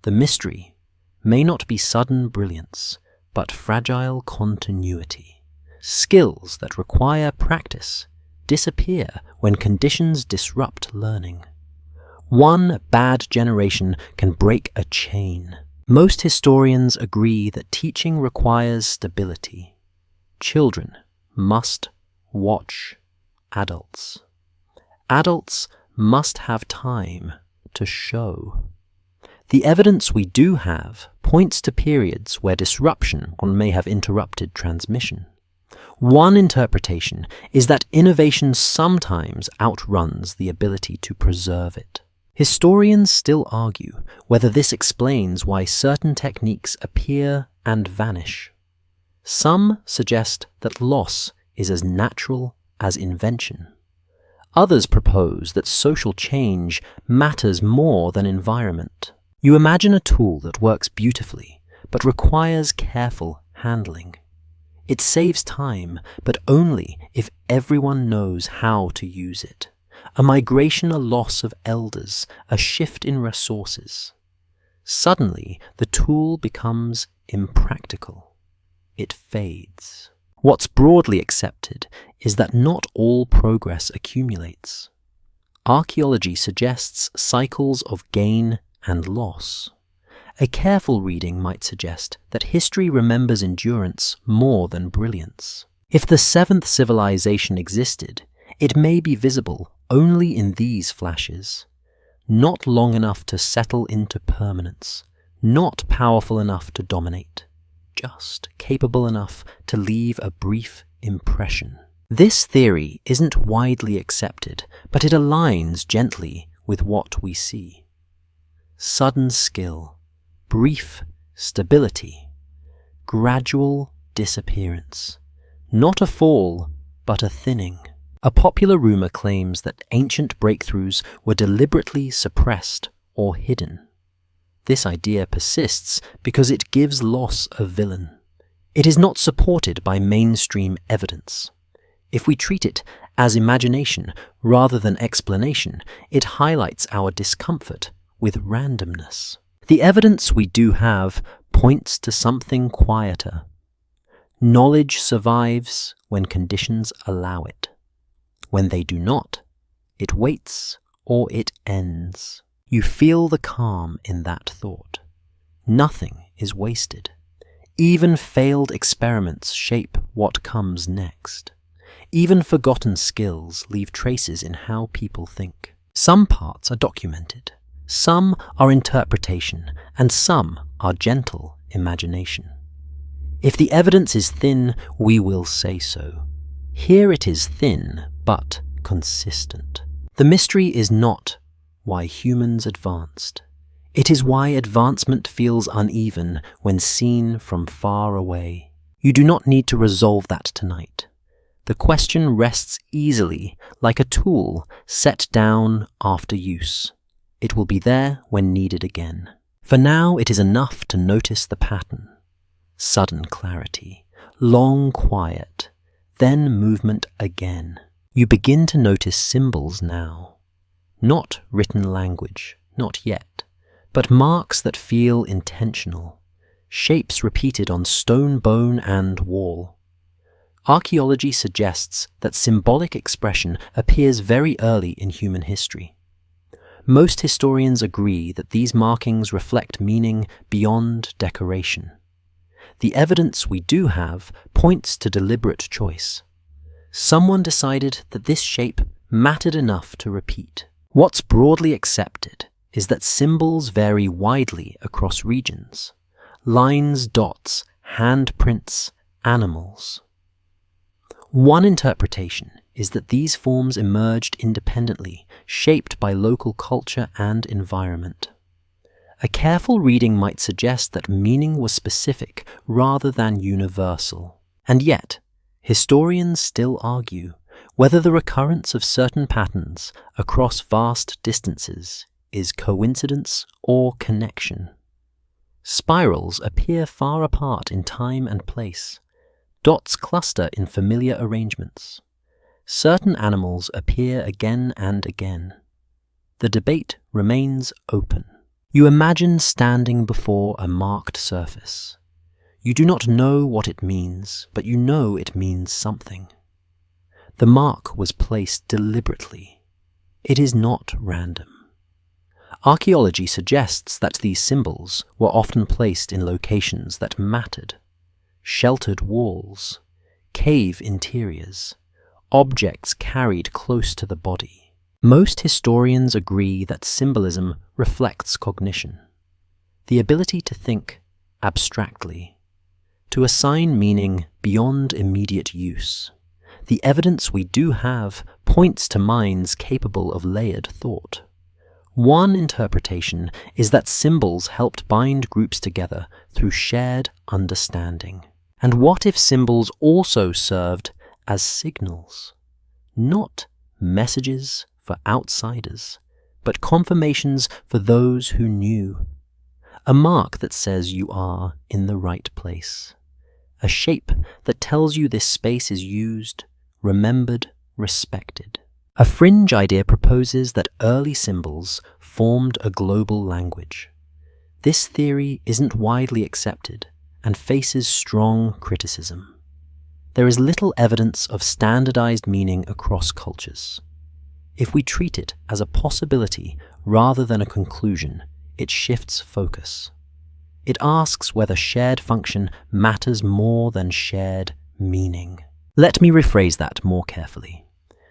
The mystery may not be sudden brilliance, but fragile continuity. Skills that require practice disappear when conditions disrupt learning. One bad generation can break a chain. Most historians agree that teaching requires stability. Children must watch adults. Adults must have time to show. The evidence we do have points to periods where disruption may have interrupted transmission. One interpretation is that innovation sometimes outruns the ability to preserve it. Historians still argue whether this explains why certain techniques appear and vanish. Some suggest that loss is as natural as invention. Others propose that social change matters more than environment. You imagine a tool that works beautifully, but requires careful handling. It saves time, but only if everyone knows how to use it. A migration, a loss of elders, a shift in resources. Suddenly, the tool becomes impractical. It fades. What's broadly accepted is that not all progress accumulates. Archaeology suggests cycles of gain and loss. A careful reading might suggest that history remembers endurance more than brilliance. If the seventh civilization existed, it may be visible only in these flashes, not long enough to settle into permanence, not powerful enough to dominate, just capable enough to leave a brief impression. This theory isn't widely accepted, but it aligns gently with what we see. Sudden skill, brief stability, gradual disappearance. Not a fall, but a thinning. A popular rumor claims that ancient breakthroughs were deliberately suppressed or hidden. This idea persists because it gives loss a villain. It is not supported by mainstream evidence. If we treat it as imagination rather than explanation, it highlights our discomfort with randomness. The evidence we do have points to something quieter. Knowledge survives when conditions allow it. When they do not, it waits or it ends. You feel the calm in that thought. Nothing is wasted. Even failed experiments shape what comes next. Even forgotten skills leave traces in how people think. Some parts are documented. Some are interpretation, and some are gentle imagination. If the evidence is thin, we will say so. Here it is thin, but consistent. The mystery is not why humans advanced. It is why advancement feels uneven when seen from far away. You do not need to resolve that tonight. The question rests easily, like a tool set down after use. It will be there when needed again. For now, it is enough to notice the pattern. Sudden clarity, long quiet, then movement again. You begin to notice symbols now. Not written language, not yet, but marks that feel intentional, shapes repeated on stone, bone, and wall. Archaeology suggests that symbolic expression appears very early in human history. Most historians agree that these markings reflect meaning beyond decoration. The evidence we do have points to deliberate choice. Someone decided that this shape mattered enough to repeat. What's broadly accepted is that symbols vary widely across regions. Lines, dots, handprints, animals. One interpretation is that these forms emerged independently, shaped by local culture and environment. A careful reading might suggest that meaning was specific rather than universal. And yet, historians still argue whether the recurrence of certain patterns across vast distances is coincidence or connection. Spirals appear far apart in time and place. Dots cluster in familiar arrangements. Certain animals appear again and again. The debate remains open. You imagine standing before a marked surface. You do not know what it means, but you know it means something. The mark was placed deliberately. It is not random. Archaeology suggests that these symbols were often placed in locations that mattered. Sheltered walls, cave interiors, objects carried close to the body. Most historians agree that symbolism reflects cognition, the ability to think abstractly, to assign meaning beyond immediate use. The evidence we do have points to minds capable of layered thought. One interpretation is that symbols helped bind groups together through shared understanding. And what if symbols also served as signals? Not messages for outsiders, but confirmations for those who knew. A mark that says you are in the right place. A shape that tells you this space is used, remembered, respected. A fringe idea proposes that early symbols formed a global language. This theory isn't widely accepted and faces strong criticism. There is little evidence of standardized meaning across cultures. If we treat it as a possibility rather than a conclusion, it shifts focus. It asks whether shared function matters more than shared meaning. Let me rephrase that more carefully.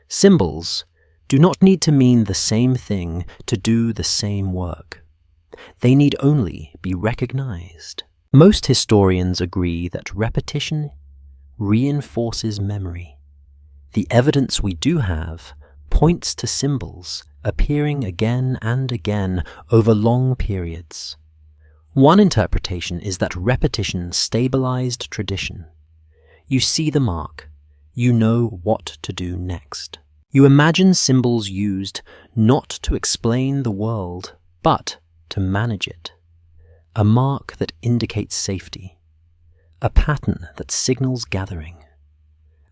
Symbols do not need to mean the same thing to do the same work. They need only be recognized. Most historians agree that repetition reinforces memory. The evidence we do have points to symbols appearing again and again over long periods. One interpretation is that repetition stabilized tradition. You see the mark, you know what to do next. You imagine symbols used not to explain the world, but to manage it. A mark that indicates safety. A pattern that signals gathering.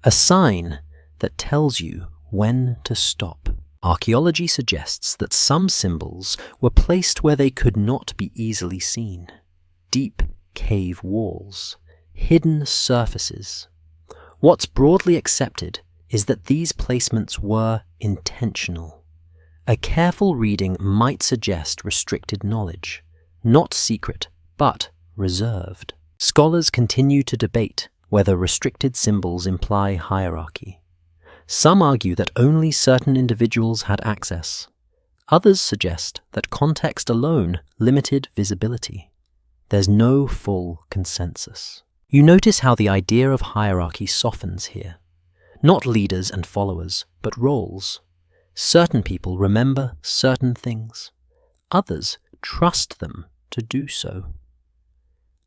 A sign that tells you when to stop. Archaeology suggests that some symbols were placed where they could not be easily seen. Deep cave walls, hidden surfaces. What's broadly accepted is that these placements were intentional. A careful reading might suggest restricted knowledge, not secret, but reserved. Scholars continue to debate whether restricted symbols imply hierarchy. Some argue that only certain individuals had access. Others suggest that context alone limited visibility. There's no full consensus. You notice how the idea of hierarchy softens here. Not leaders and followers, but roles. Certain people remember certain things. Others trust them to do so.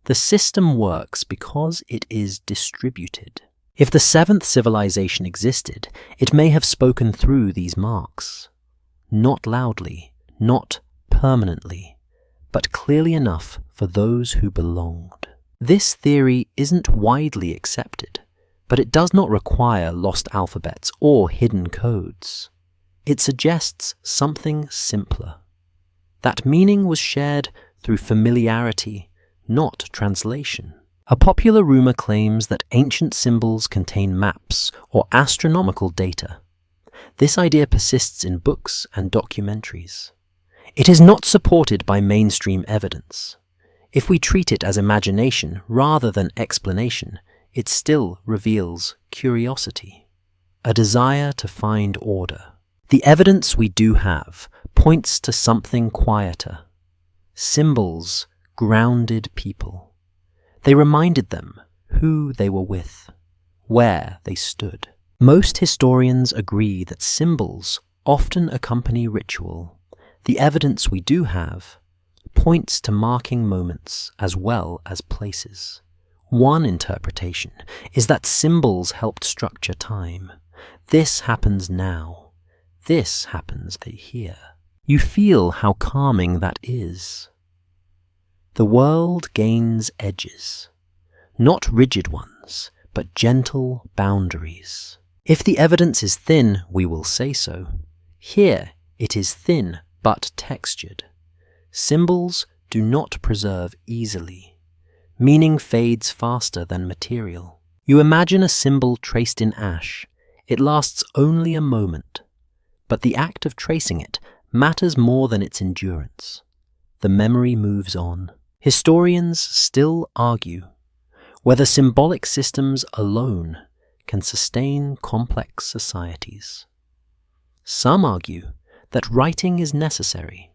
The system works because it is distributed. If the seventh civilization existed, it may have spoken through these marks. Not loudly, not permanently, but clearly enough for those who belonged. This theory isn't widely accepted, but it does not require lost alphabets or hidden codes. It suggests something simpler. That meaning was shared through familiarity, not translation. A popular rumor claims that ancient symbols contain maps or astronomical data. This idea persists in books and documentaries. It is not supported by mainstream evidence. If we treat it as imagination rather than explanation, it still reveals curiosity, a desire to find order. The evidence we do have points to something quieter. Symbols grounded people. They reminded them who they were with, where they stood. Most historians agree that symbols often accompany ritual. The evidence we do have points to marking moments as well as places. One interpretation is that symbols helped structure time. This happens now. This happens here. You feel how calming that is. The world gains edges, not rigid ones, but gentle boundaries. If the evidence is thin, we will say so. Here it is thin but textured. Symbols do not preserve easily. Meaning fades faster than material. You imagine a symbol traced in ash. It lasts only a moment, but the act of tracing it matters more than its endurance. The memory moves on. Historians still argue whether symbolic systems alone can sustain complex societies. Some argue that writing is necessary.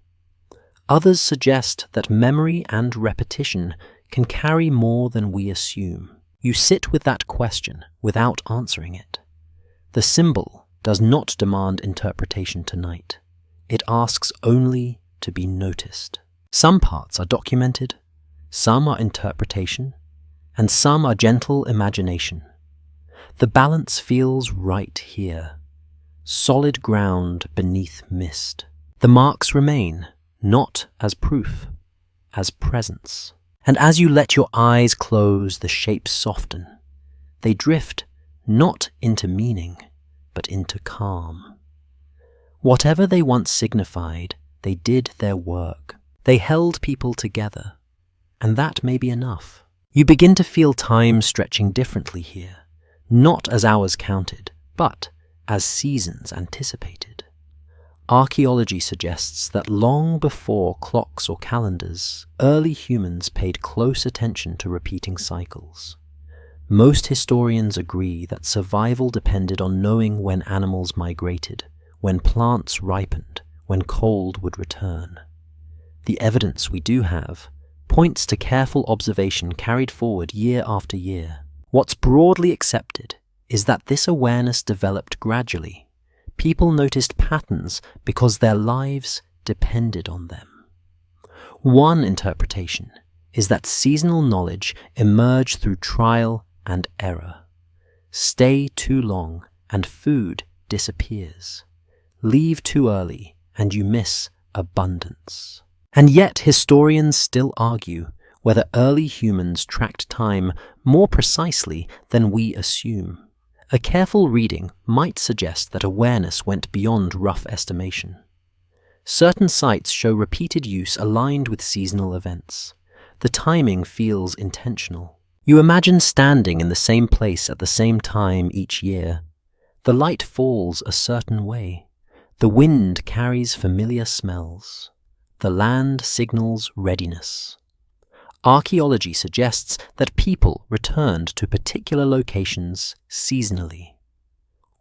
Others suggest that memory and repetition can carry more than we assume. You sit with that question without answering it. The symbol does not demand interpretation tonight. It asks only to be noticed. Some parts are documented, some are interpretation, and some are gentle imagination. The balance feels right here. Solid ground beneath mist. The marks remain, not as proof, as presence. And as you let your eyes close, the shapes soften. They drift not into meaning, but into calm. Whatever they once signified, they did their work. They held people together, and that may be enough. You begin to feel time stretching differently here, not as hours counted, but as seasons anticipated. Archaeology suggests that long before clocks or calendars, early humans paid close attention to repeating cycles. Most historians agree that survival depended on knowing when animals migrated, when plants ripened, when cold would return. The evidence we do have points to careful observation carried forward year after year. What's broadly accepted is that this awareness developed gradually. People noticed patterns because their lives depended on them. One interpretation is that seasonal knowledge emerged through trial and error. Stay too long and food disappears. Leave too early and you miss abundance. And yet historians still argue whether early humans tracked time more precisely than we assume. A careful reading might suggest that awareness went beyond rough estimation. Certain sites show repeated use aligned with seasonal events. The timing feels intentional. You imagine standing in the same place at the same time each year. The light falls a certain way. The wind carries familiar smells. The land signals readiness. Archaeology suggests that people returned to particular locations seasonally.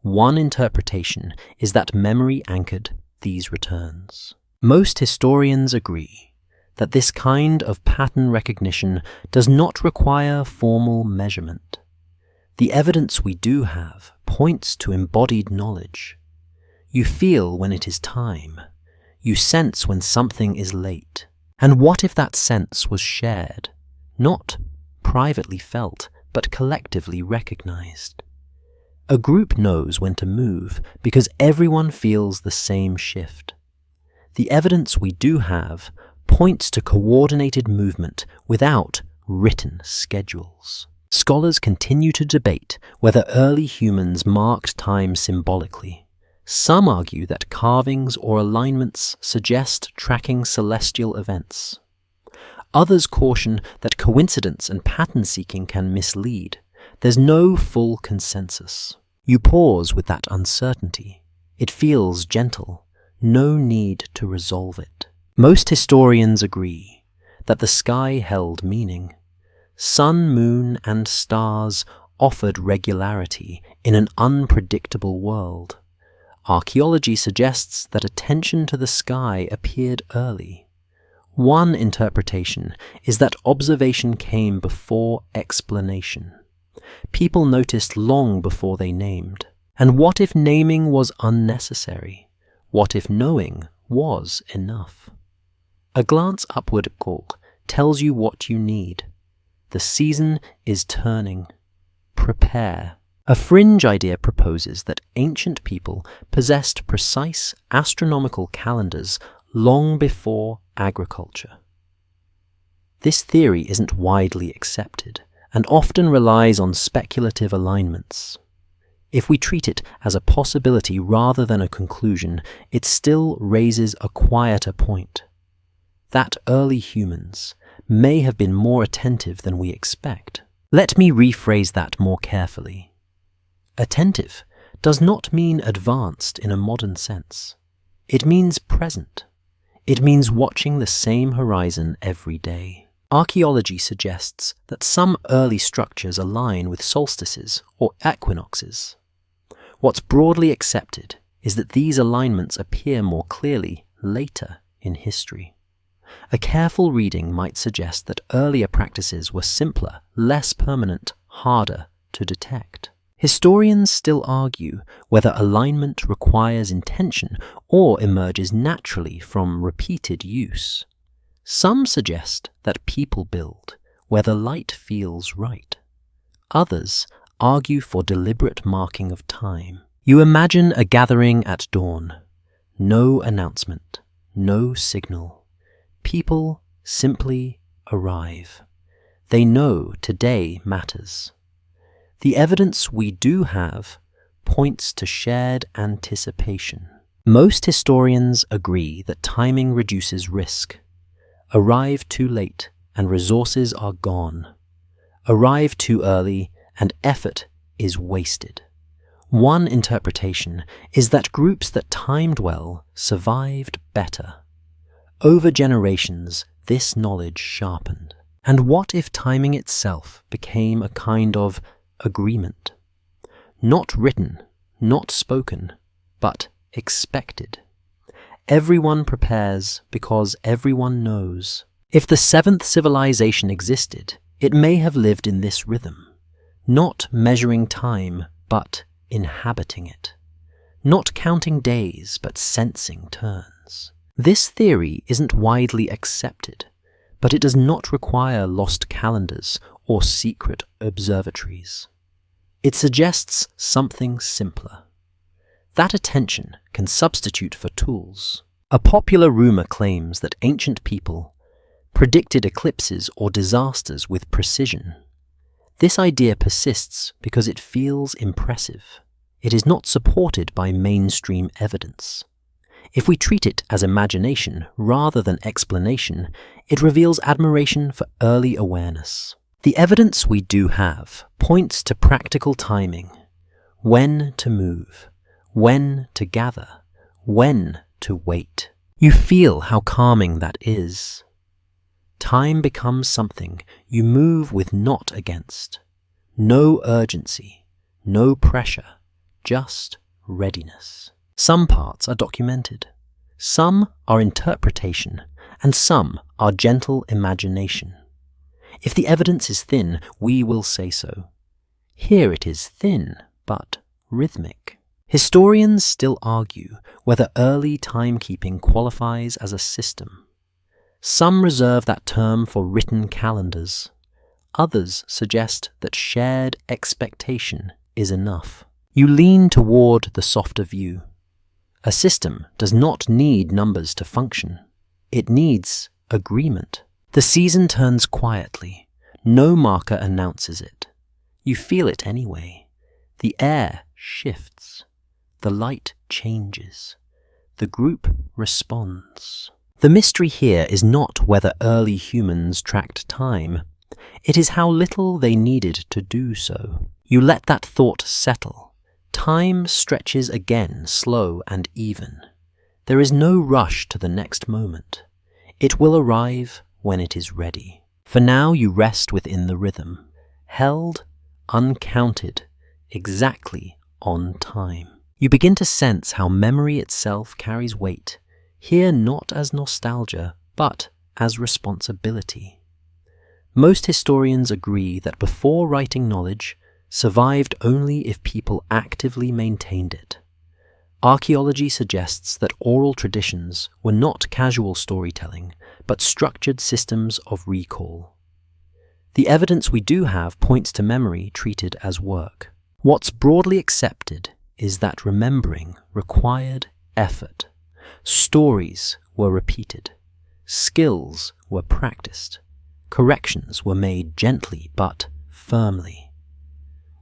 One interpretation is that memory anchored these returns. Most historians agree that this kind of pattern recognition does not require formal measurement. The evidence we do have points to embodied knowledge. You feel when it is time. You sense when something is late. And what if that sense was shared, not privately felt, but collectively recognized? A group knows when to move because everyone feels the same shift. The evidence we do have points to coordinated movement without written schedules. Scholars continue to debate whether early humans marked time symbolically. Some argue that carvings or alignments suggest tracking celestial events. Others caution that coincidence and pattern-seeking can mislead. There's no full consensus. You pause with that uncertainty. It feels gentle. No need to resolve it. Most historians agree that the sky held meaning. Sun, moon, and stars offered regularity in an unpredictable world. Archaeology suggests that attention to the sky appeared early. One interpretation is that observation came before explanation. People noticed long before they named. And what if naming was unnecessary? What if knowing was enough? A glance upward tells you what you need. The season is turning. Prepare. A fringe idea proposes that ancient people possessed precise astronomical calendars long before agriculture. This theory isn't widely accepted and often relies on speculative alignments. If we treat it as a possibility rather than a conclusion, it still raises a quieter point. That early humans may have been more attentive than we expect. Let me rephrase that more carefully. Attentive does not mean advanced in a modern sense. It means present. It means watching the same horizon every day. Archaeology suggests that some early structures align with solstices or equinoxes. What's broadly accepted is that these alignments appear more clearly later in history. A careful reading might suggest that earlier practices were simpler, less permanent, harder to detect. Historians still argue whether alignment requires intention or emerges naturally from repeated use. Some suggest that people build where the light feels right. Others argue for deliberate marking of time. You imagine a gathering at dawn. No announcement, no signal. People simply arrive. They know today matters. The evidence we do have points to shared anticipation. Most historians agree that timing reduces risk. Arrive too late and resources are gone. Arrive too early and effort is wasted. One interpretation is that groups that timed well survived better. Over generations, this knowledge sharpened. And what if timing itself became a kind of agreement? Not written, not spoken, but expected. Everyone prepares because everyone knows. If the seventh civilization existed, it may have lived in this rhythm, not measuring time, but inhabiting it, not counting days, but sensing turns. This theory isn't widely accepted, but it does not require lost calendars or secret observatories. It suggests something simpler. That attention can substitute for tools. A popular rumor claims that ancient people predicted eclipses or disasters with precision. This idea persists because it feels impressive. It is not supported by mainstream evidence. If we treat it as imagination rather than explanation, it reveals admiration for early awareness. The evidence we do have points to practical timing, when to move, when to gather, when to wait. You feel how calming that is. Time becomes something you move with, not against. No urgency, no pressure, just readiness. Some parts are documented, some are interpretation, and some are gentle imagination. If the evidence is thin, we will say so. Here it is thin, but rhythmic. Historians still argue whether early timekeeping qualifies as a system. Some reserve that term for written calendars. Others suggest that shared expectation is enough. You lean toward the softer view. A system does not need numbers to function. It needs agreement. The season turns quietly, No marker announces it. You feel it anyway. The air shifts. The light changes. The group responds. The mystery here is not whether early humans tracked time. It is how little they needed to do so. You let that thought settle. Time stretches again, slow and even. There is no rush to the next moment. It will arrive when it is ready. For now you rest within the rhythm, held, uncounted, exactly on time. You begin to sense how memory itself carries weight, here not as nostalgia, but as responsibility. Most historians agree that before writing knowledge survived only if people actively maintained it. Archaeology suggests that oral traditions were not casual storytelling, but structured systems of recall. The evidence we do have points to memory treated as work. What's broadly accepted is that remembering required effort. Stories were repeated. Skills were practiced. Corrections were made gently but firmly.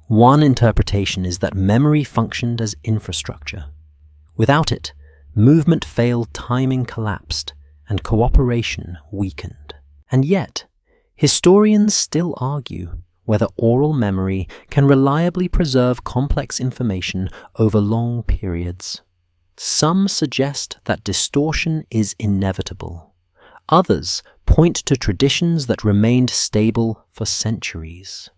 One interpretation is that memory functioned as infrastructure. Without it, movement failed, timing collapsed, and cooperation weakened. And yet, historians still argue whether oral memory can reliably preserve complex information over long periods. Some suggest that distortion is inevitable. Others point to traditions that remained stable for centuries.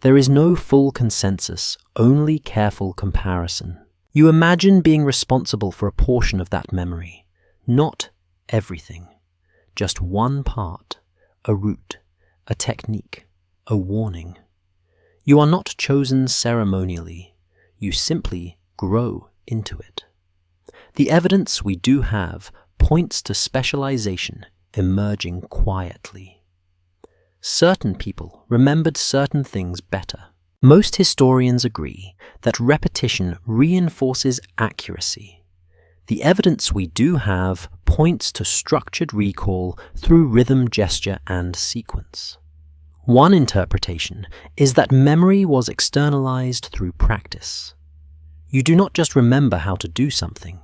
There is no full consensus, only careful comparison. You imagine being responsible for a portion of that memory, not everything, just one part, a route, a technique, a warning. You are not chosen ceremonially, you simply grow into it. The evidence we do have points to specialization emerging quietly. Certain people remembered certain things better. Most historians agree that repetition reinforces accuracy. The evidence we do have points to structured recall through rhythm, gesture, and sequence. One interpretation is that memory was externalized through practice. You do not just remember how to do something.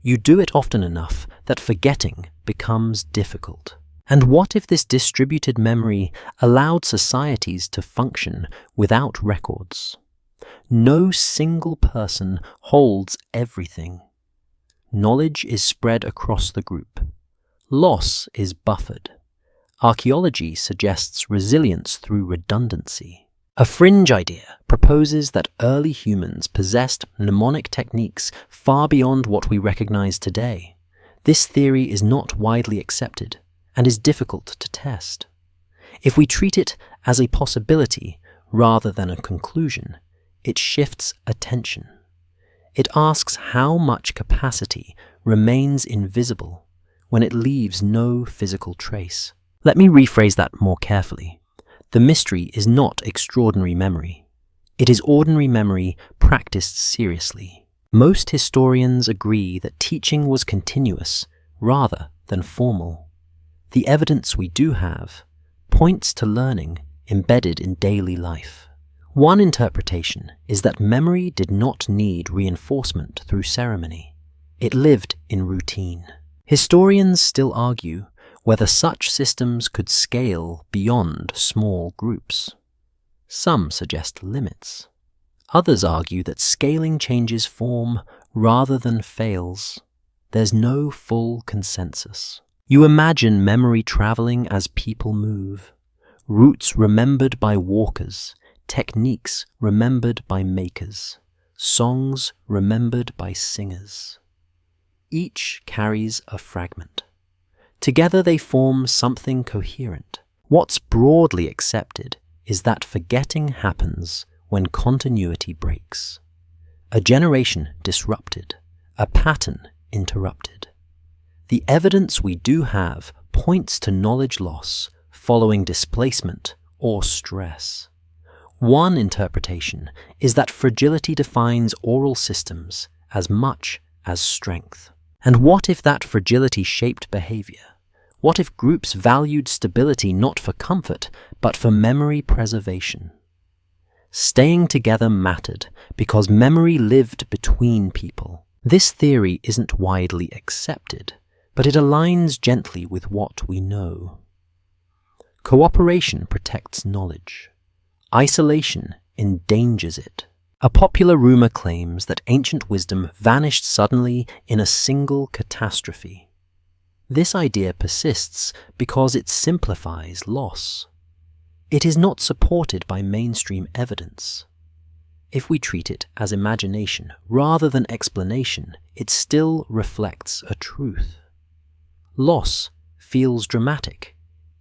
You do it often enough that forgetting becomes difficult. And what if this distributed memory allowed societies to function without records? No single person holds everything. Knowledge is spread across the group. Loss is buffered. Archaeology suggests resilience through redundancy. A fringe idea proposes that early humans possessed mnemonic techniques far beyond what we recognize today. This theory is not widely accepted and is difficult to test. If we treat it as a possibility rather than a conclusion, it shifts attention. It asks how much capacity remains invisible when it leaves no physical trace. Let me rephrase that more carefully. The mystery is not extraordinary memory. It is ordinary memory practiced seriously. Most historians agree that teaching was continuous rather than formal. The evidence we do have points to learning embedded in daily life. One interpretation is that memory did not need reinforcement through ceremony. It lived in routine. Historians still argue whether such systems could scale beyond small groups. Some suggest limits. Others argue that scaling changes form rather than fails. There's no full consensus. You imagine memory traveling as people move, routes remembered by walkers, techniques remembered by makers, songs remembered by singers. Each carries a fragment. Together they form something coherent. What's broadly accepted is that forgetting happens when continuity breaks. A generation disrupted, a pattern interrupted. The evidence we do have points to knowledge loss following displacement or stress. One interpretation is that fragility defines oral systems as much as strength. And what if that fragility shaped behavior? What if groups valued stability not for comfort, but for memory preservation? Staying together mattered because memory lived between people. This theory isn't widely accepted, but it aligns gently with what we know. Cooperation protects knowledge. Isolation endangers it. A popular rumor claims that ancient wisdom vanished suddenly in a single catastrophe. This idea persists because it simplifies loss. It is not supported by mainstream evidence. If we treat it as imagination rather than explanation, it still reflects a truth. Loss feels dramatic,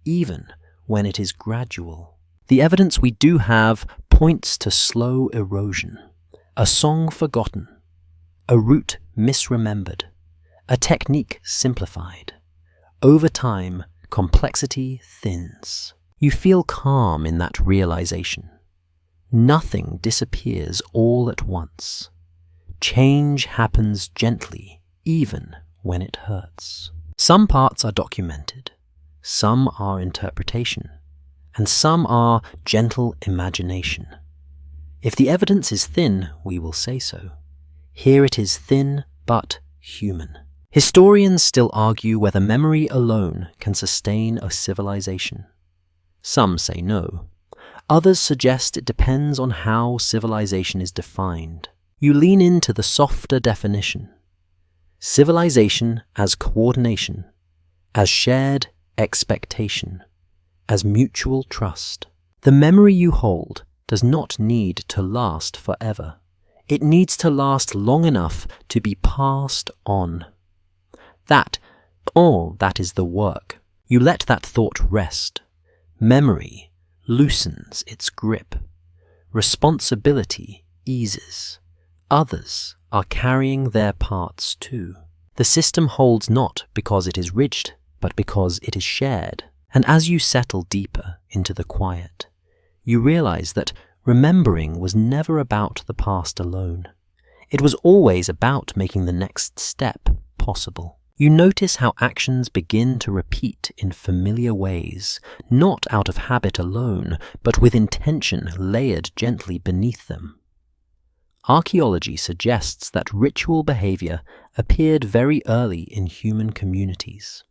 even when it is gradual. The evidence we do have points to slow erosion, a song forgotten, a route misremembered, a technique simplified. Over time, complexity thins. You feel calm in that realization. Nothing disappears all at once. Change happens gently, even when it hurts. Some parts are documented, some are interpretation, and some are gentle imagination. If the evidence is thin, we will say so. Here it is thin but human. Historians still argue whether memory alone can sustain a civilization. Some say no. Others suggest it depends on how civilization is defined. You lean into the softer definition. Civilization as coordination, as shared expectation, as mutual trust. The memory you hold does not need to last forever. It needs to last long enough to be passed on. That is the work. You let that thought rest. Memory loosens its grip. Responsibility eases. Others are carrying their parts too. The system holds not because it is rigid, but because it is shared. And as you settle deeper into the quiet, you realize that remembering was never about the past alone. It was always about making the next step possible. You notice how actions begin to repeat in familiar ways, not out of habit alone, but with intention layered gently beneath them. Archaeology suggests that ritual behavior appeared very early in human communities.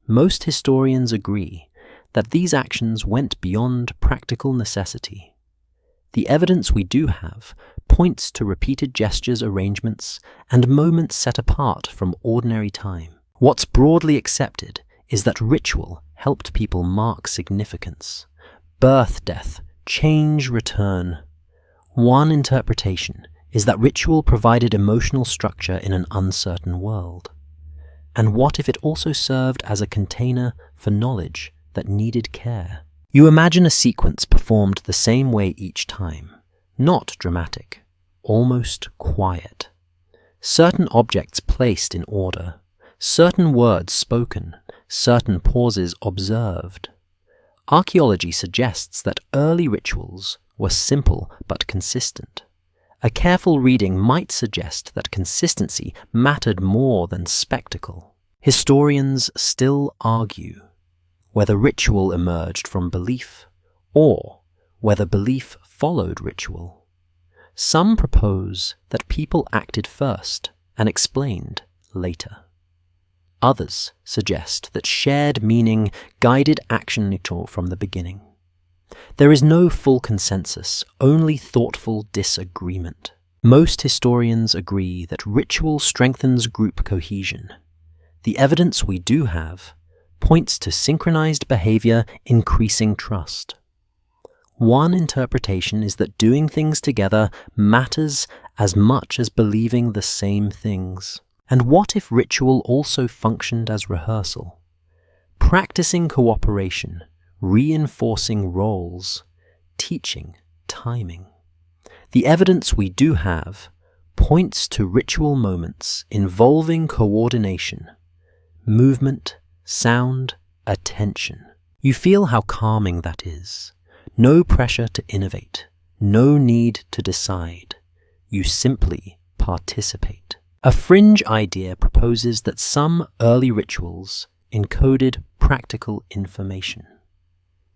Most historians agree that these actions went beyond practical necessity. The evidence we do have points to repeated gestures, arrangements, and moments set apart from ordinary time. What's broadly accepted is that ritual helped people mark significance. Birth, death, change, return. One interpretation is that ritual provided emotional structure in an uncertain world. And what if it also served as a container for knowledge that needed care? You imagine a sequence performed the same way each time, not dramatic, almost quiet. Certain objects placed in order, certain words spoken, certain pauses observed. Archaeology suggests that early rituals were simple but consistent. A careful reading might suggest that consistency mattered more than spectacle. Historians still argue whether ritual emerged from belief or whether belief followed ritual. Some propose that people acted first and explained later. Others suggest that shared meaning guided action from the beginning. There is no full consensus, only thoughtful disagreement. Most historians agree that ritual strengthens group cohesion. The evidence we do have points to synchronized behavior increasing trust. One interpretation is that doing things together matters as much as believing the same things. And what if ritual also functioned as rehearsal? Practicing cooperation, reinforcing roles, teaching timing. The evidence we do have points to ritual moments involving coordination, movement, sound, attention. You feel how calming that is. No pressure to innovate, no need to decide. You simply participate. A fringe idea proposes that some early rituals encoded practical information.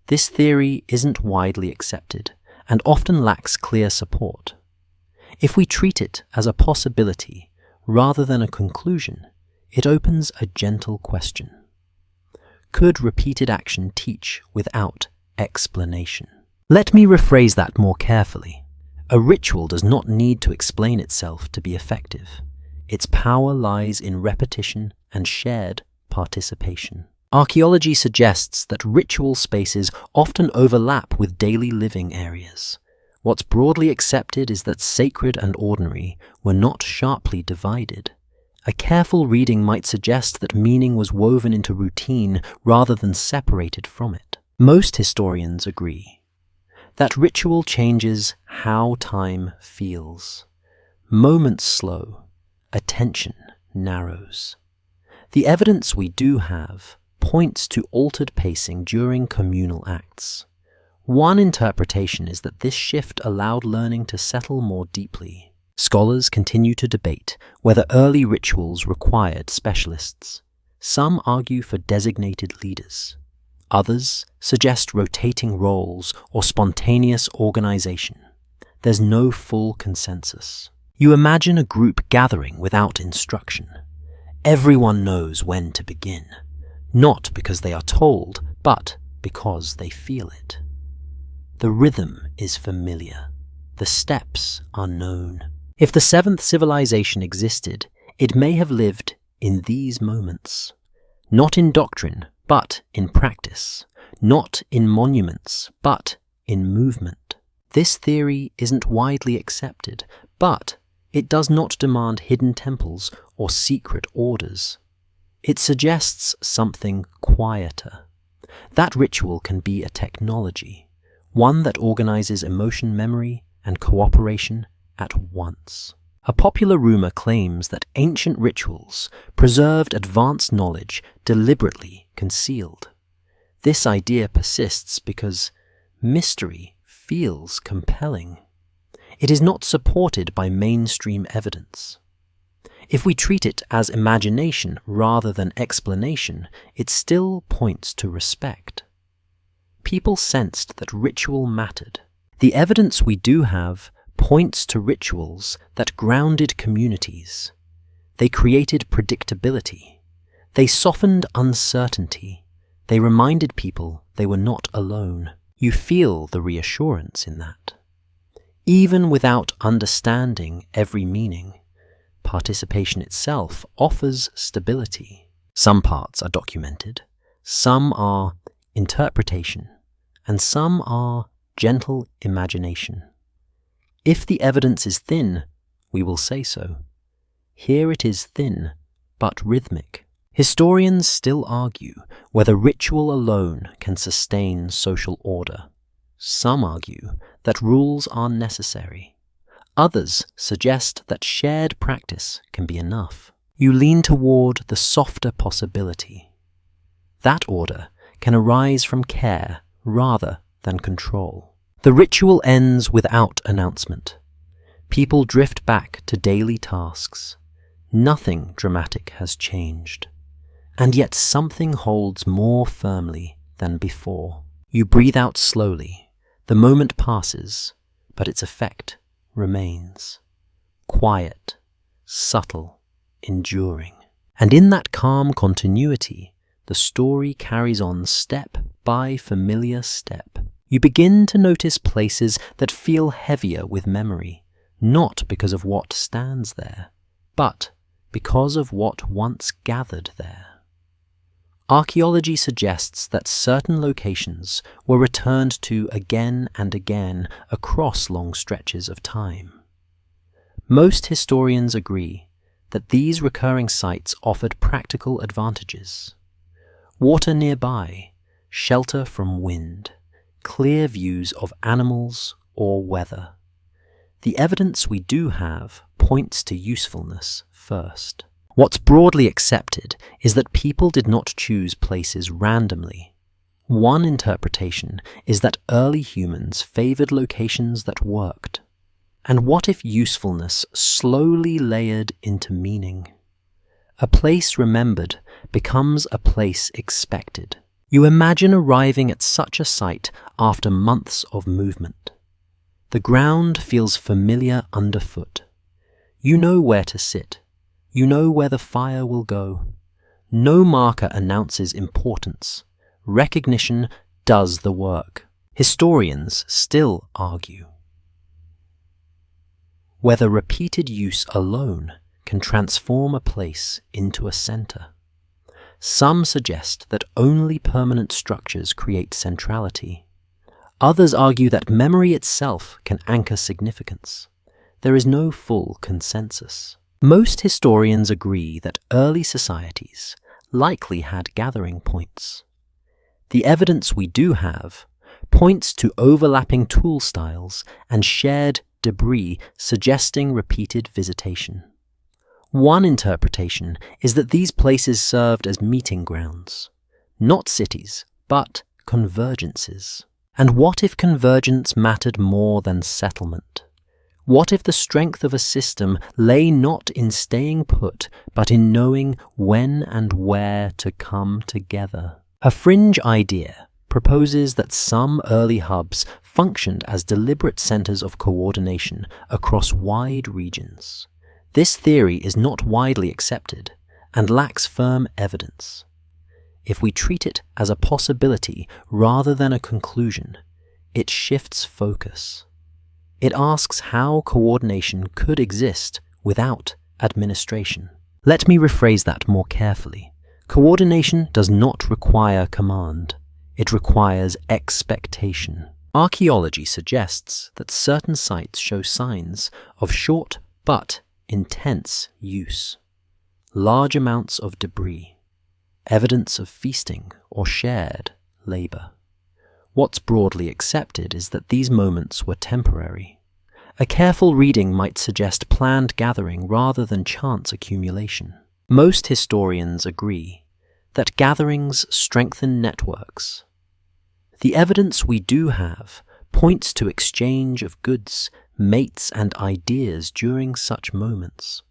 This theory isn't widely accepted and often lacks clear support. If we treat it as a possibility rather than a conclusion, it opens a gentle question. Could repeated action teach without explanation? Let me rephrase that more carefully. A ritual does not need to explain itself to be effective. Its power lies in repetition and shared participation. Archaeology suggests that ritual spaces often overlap with daily living areas. What's broadly accepted is that sacred and ordinary were not sharply divided. A careful reading might suggest that meaning was woven into routine rather than separated from it. Most historians agree that ritual changes how time feels. Moments slow, attention narrows. The evidence we do have points to altered pacing during communal acts. One interpretation is that this shift allowed learning to settle more deeply. Scholars continue to debate whether early rituals required specialists. Some argue for designated leaders. Others suggest rotating roles or spontaneous organization. There's no full consensus. You imagine a group gathering without instruction. Everyone knows when to begin, not because they are told, but because they feel it. The rhythm is familiar. The steps are known. If the seventh civilization existed, it may have lived in these moments. Not in doctrine, but in practice. Not in monuments, but in movement. This theory isn't widely accepted, but it does not demand hidden temples or secret orders. It suggests something quieter. That ritual can be a technology, one that organizes emotion memory and cooperation at once. A popular rumor claims that ancient rituals preserved advanced knowledge deliberately concealed. This idea persists because mystery feels compelling. It is not supported by mainstream evidence. If we treat it as imagination rather than explanation, it still points to respect. People sensed that ritual mattered. The evidence we do have points to rituals that grounded communities. They created predictability. They softened uncertainty. They reminded people they were not alone. You feel the reassurance in that. Even without understanding every meaning, participation itself offers stability. Some parts are documented, some are interpretation, and some are gentle imagination. If the evidence is thin, we will say so. Here it is thin, but rhythmic. Historians still argue whether ritual alone can sustain social order. Some argue that rules are necessary. Others suggest that shared practice can be enough. You lean toward the softer possibility. That order can arise from care rather than control. The ritual ends without announcement. People drift back to daily tasks. Nothing dramatic has changed. And yet something holds more firmly than before. You breathe out slowly. The moment passes, but its effect remains. Quiet, subtle, enduring. And in that calm continuity, the story carries on step by familiar step. You begin to notice places that feel heavier with memory, not because of what stands there, but because of what once gathered there. Archaeology suggests that certain locations were returned to again and again across long stretches of time. Most historians agree that these recurring sites offered practical advantages. Water nearby, shelter from wind, clear views of animals or weather. The evidence we do have points to usefulness first. What's broadly accepted is that people did not choose places randomly. One interpretation is that early humans favored locations that worked. And what if usefulness slowly layered into meaning? A place remembered becomes a place expected. You imagine arriving at such a site after months of movement. The ground feels familiar underfoot. You know where to sit. You know where the fire will go. No marker announces importance. Recognition does the work. Historians still argue whether repeated use alone can transform a place into a center. Some suggest that only permanent structures create centrality. Others argue that memory itself can anchor significance. There is no full consensus. Most historians agree that early societies likely had gathering points. The evidence we do have points to overlapping tool styles and shared debris suggesting repeated visitation. One interpretation is that these places served as meeting grounds, not cities, but convergences. And what if convergence mattered more than settlement? What if the strength of a system lay not in staying put, but in knowing when and where to come together? A fringe idea proposes that some early hubs functioned as deliberate centers of coordination across wide regions. This theory is not widely accepted and lacks firm evidence. If we treat it as a possibility rather than a conclusion, it shifts focus. It asks how coordination could exist without administration. Let me rephrase that more carefully. Coordination does not require command. It requires expectation. Archaeology suggests that certain sites show signs of short but intense use. Large amounts of debris, evidence of feasting or shared labor. What's broadly accepted is that these moments were temporary. A careful reading might suggest planned gathering rather than chance accumulation. Most historians agree that gatherings strengthen networks. The evidence we do have points to exchange of goods, mates, and ideas during such moments.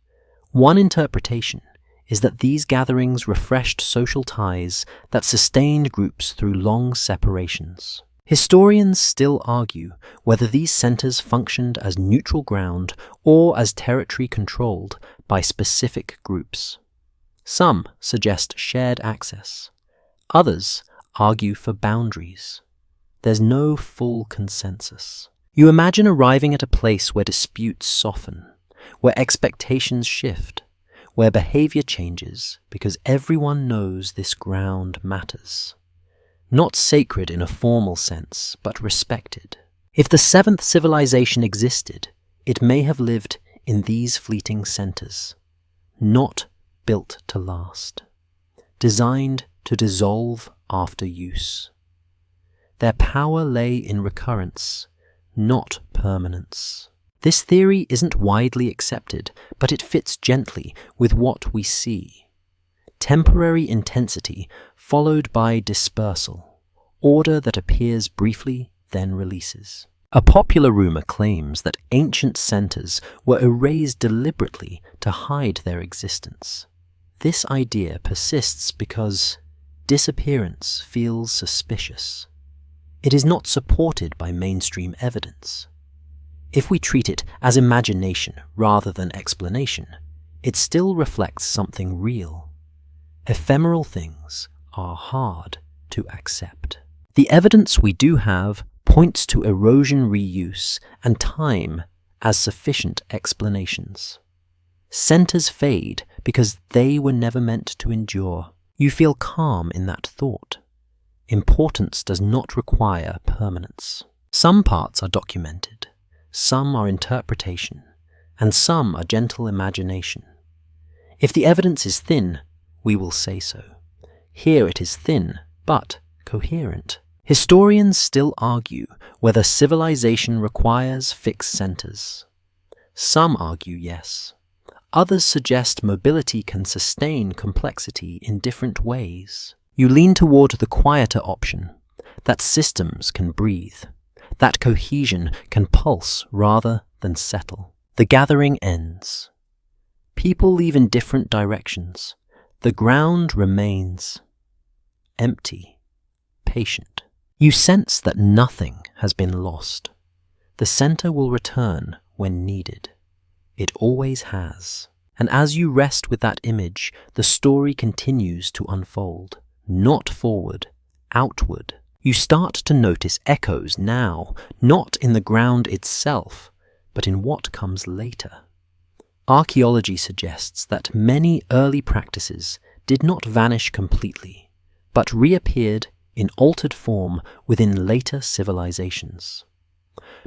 One interpretation is that these gatherings refreshed social ties that sustained groups through long separations. Historians still argue whether these centers functioned as neutral ground or as territory controlled by specific groups. Some suggest shared access. Others argue for boundaries. There's no full consensus. You imagine arriving at a place where disputes soften, where expectations shift, where behavior changes because everyone knows this ground matters. Not sacred in a formal sense, but respected. If the seventh civilization existed, it may have lived in these fleeting centers, not built to last, designed to dissolve after use. Their power lay in recurrence, not permanence. This theory isn't widely accepted, but it fits gently with what we see. Temporary intensity followed by dispersal, order that appears briefly, then releases. A popular rumor claims that ancient centers were erased deliberately to hide their existence. This idea persists because disappearance feels suspicious. It is not supported by mainstream evidence. If we treat it as imagination rather than explanation, it still reflects something real. Ephemeral things are hard to accept. The evidence we do have points to erosion, reuse, and time as sufficient explanations. Centers fade because they were never meant to endure. You feel calm in that thought. Importance does not require permanence. Some parts are documented, some are interpretation, and some are gentle imagination. If the evidence is thin, we will say so. Here it is thin, but coherent. Historians still argue whether civilization requires fixed centers. Some argue yes. Others suggest mobility can sustain complexity in different ways. You lean toward the quieter option, that systems can breathe, that cohesion can pulse rather than settle. The gathering ends. People leave in different directions, The ground remains empty, patient. You sense that nothing has been lost. The center will return when needed. It always has. And as you rest with that image, the story continues to unfold, not forward, outward. You start to notice echoes now, not in the ground itself, but in what comes later. Archaeology suggests that many early practices did not vanish completely, but reappeared in altered form within later civilizations.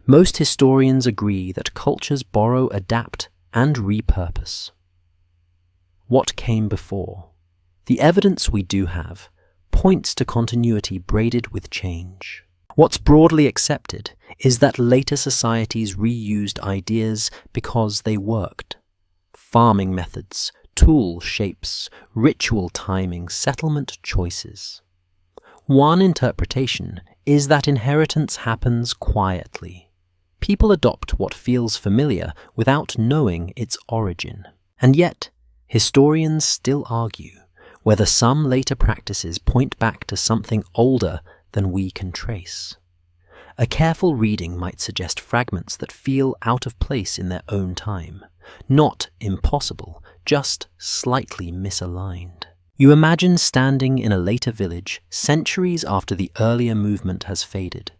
Most historians agree that cultures borrow, adapt, and repurpose. What came before? The evidence we do have points to continuity braided with change. What's broadly accepted is that later societies reused ideas because they worked. Farming methods, tool shapes, ritual timing, settlement choices. One interpretation is that inheritance happens quietly. People adopt what feels familiar without knowing its origin. And yet, historians still argue whether some later practices point back to something older than we can trace. A careful reading might suggest fragments that feel out of place in their own time, not impossible, just slightly misaligned. You imagine standing in a later village centuries after the earlier movement has faded.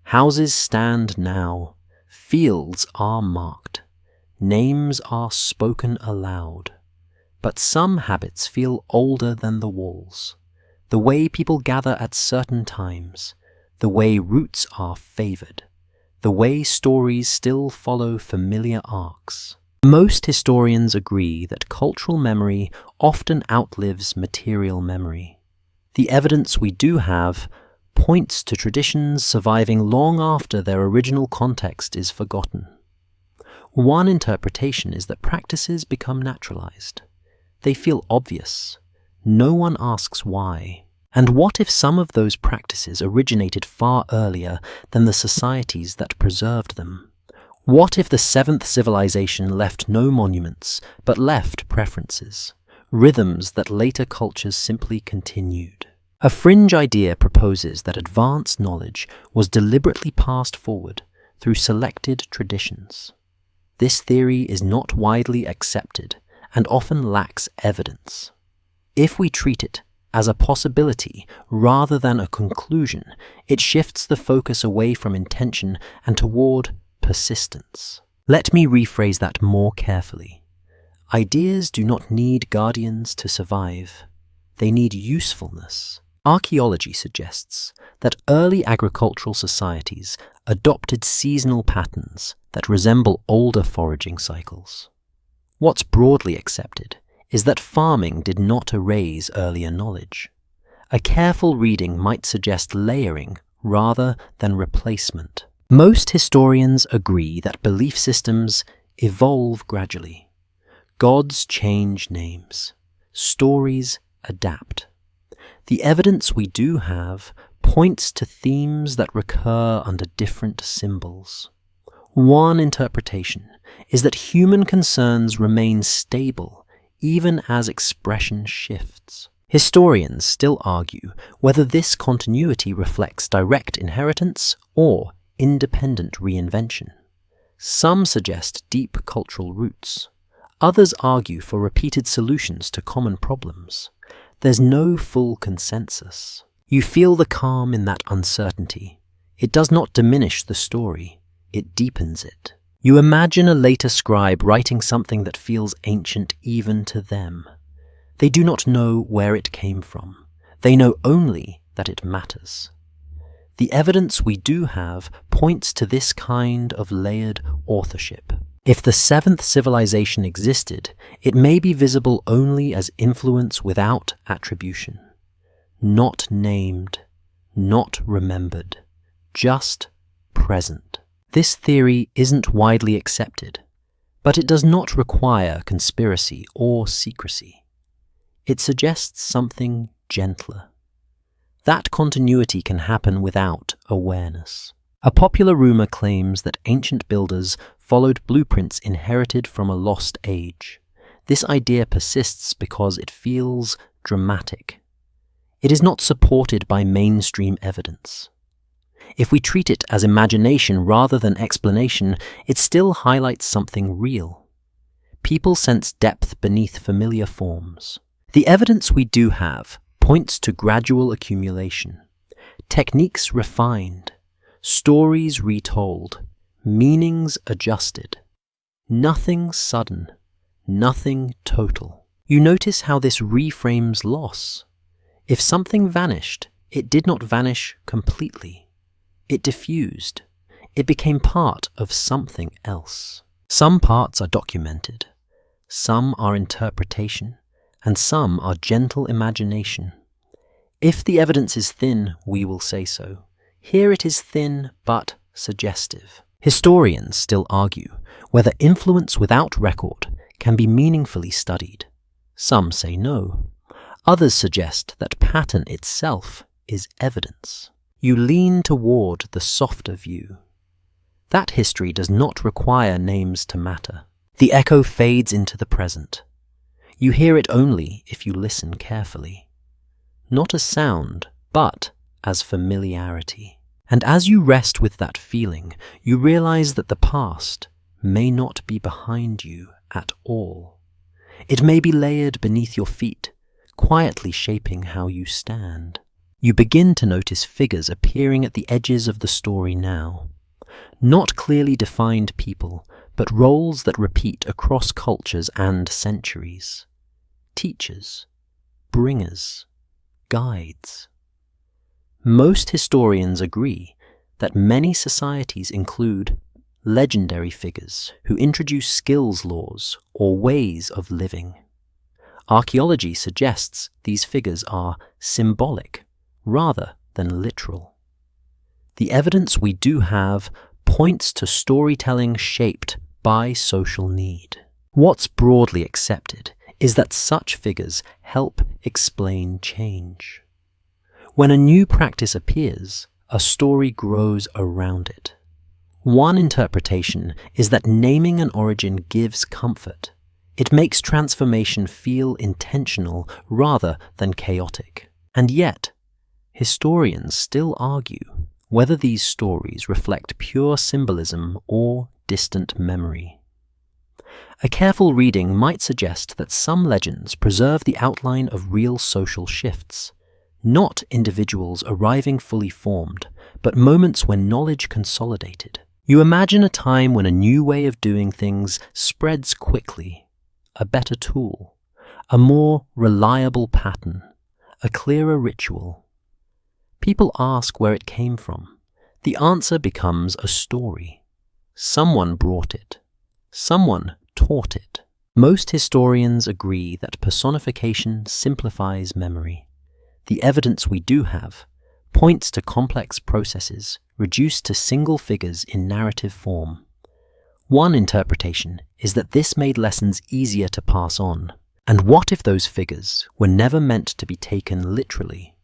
Houses stand now, fields are marked, names are spoken aloud. But some habits feel older than the walls. The way people gather at certain times, the way routes are favored, the way stories still follow familiar arcs. Most historians agree that cultural memory often outlives material memory. The evidence we do have points to traditions surviving long after their original context is forgotten. One interpretation is that practices become naturalized. They feel obvious. No one asks why. And what if some of those practices originated far earlier than the societies that preserved them? What if the seventh civilization left no monuments, but left preferences, rhythms that later cultures simply continued? A fringe idea proposes that advanced knowledge was deliberately passed forward through selected traditions. This theory is not widely accepted and often lacks evidence. If we treat it as a possibility rather than a conclusion, it shifts the focus away from intention and toward persistence. Let me rephrase that more carefully. Ideas do not need guardians to survive. They need usefulness. Archaeology suggests that early agricultural societies adopted seasonal patterns that resemble older foraging cycles. What's broadly accepted is that farming did not erase earlier knowledge. A careful reading might suggest layering rather than replacement. Most historians agree that belief systems evolve gradually. Gods change names. Stories adapt. The evidence we do have points to themes that recur under different symbols. One interpretation is that human concerns remain stable even as expression shifts. Historians still argue whether this continuity reflects direct inheritance or independent reinvention. Some suggest deep cultural roots. Others argue for repeated solutions to common problems. There's no full consensus. You feel the calm in that uncertainty. It does not diminish the story. It deepens it. You imagine a later scribe writing something that feels ancient even to them. They do not know where it came from. They know only that it matters. The evidence we do have points to this kind of layered authorship. If the seventh civilization existed, it may be visible only as influence without attribution. Not named, not remembered, just present. This theory isn't widely accepted, but it does not require conspiracy or secrecy. It suggests something gentler. That continuity can happen without awareness. A popular rumor claims that ancient builders followed blueprints inherited from a lost age. This idea persists because it feels dramatic. It is not supported by mainstream evidence. If we treat it as imagination rather than explanation, it still highlights something real. People sense depth beneath familiar forms. The evidence we do have points to gradual accumulation, techniques refined, stories retold, meanings adjusted. Nothing sudden, nothing total. You notice how this reframes loss. If something vanished, it did not vanish completely. It diffused. It became part of something else. Some parts are documented, some are interpretation, and some are gentle imagination. If the evidence is thin, we will say so. Here it is thin but suggestive. Historians still argue whether influence without record can be meaningfully studied. Some say no. Others suggest that pattern itself is evidence. You lean toward the softer view. That history does not require names to matter. The echo fades into the present. You hear it only if you listen carefully. Not as sound, but as familiarity. And as you rest with that feeling, you realize that the past may not be behind you at all. It may be layered beneath your feet, quietly shaping how you stand. You begin to notice figures appearing at the edges of the story now. Not clearly defined people, but roles that repeat across cultures and centuries. Teachers, bringers, guides. Most historians agree that many societies include legendary figures who introduce skills laws or ways of living. Archaeology suggests these figures are symbolic rather than literal. The evidence we do have points to storytelling shaped by social need. What's broadly accepted is that such figures help explain change. When a new practice appears, a story grows around it. One interpretation is that naming an origin gives comfort. It makes transformation feel intentional rather than chaotic. And yet, historians still argue whether these stories reflect pure symbolism or distant memory. A careful reading might suggest that some legends preserve the outline of real social shifts, not individuals arriving fully formed, but moments when knowledge consolidated. You imagine a time when a new way of doing things spreads quickly, a better tool, a more reliable pattern, a clearer ritual. People ask where it came from. The answer becomes a story. Someone brought it. Someone taught it. Most historians agree that personification simplifies memory. The evidence we do have points to complex processes reduced to single figures in narrative form. One interpretation is that this made lessons easier to pass on. And what if those figures were never meant to be taken literally?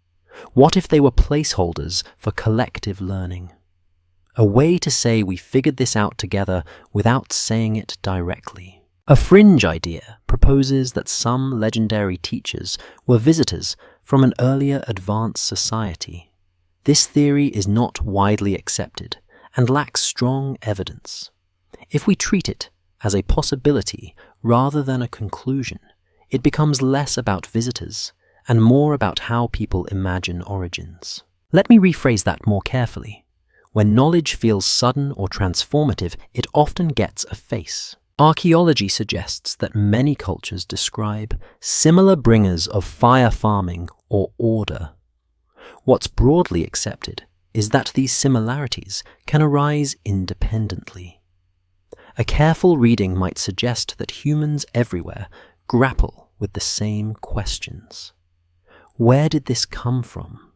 What if they were placeholders for collective learning? A way to say we figured this out together without saying it directly. A fringe idea proposes that some legendary teachers were visitors from an earlier advanced society. This theory is not widely accepted and lacks strong evidence. If we treat it as a possibility rather than a conclusion, it becomes less about visitors and more about how people imagine origins. Let me rephrase that more carefully. When knowledge feels sudden or transformative, it often gets a face. Archaeology suggests that many cultures describe similar bringers of fire farming or order. What's broadly accepted is that these similarities can arise independently. A careful reading might suggest that humans everywhere grapple with the same questions. Where did this come from?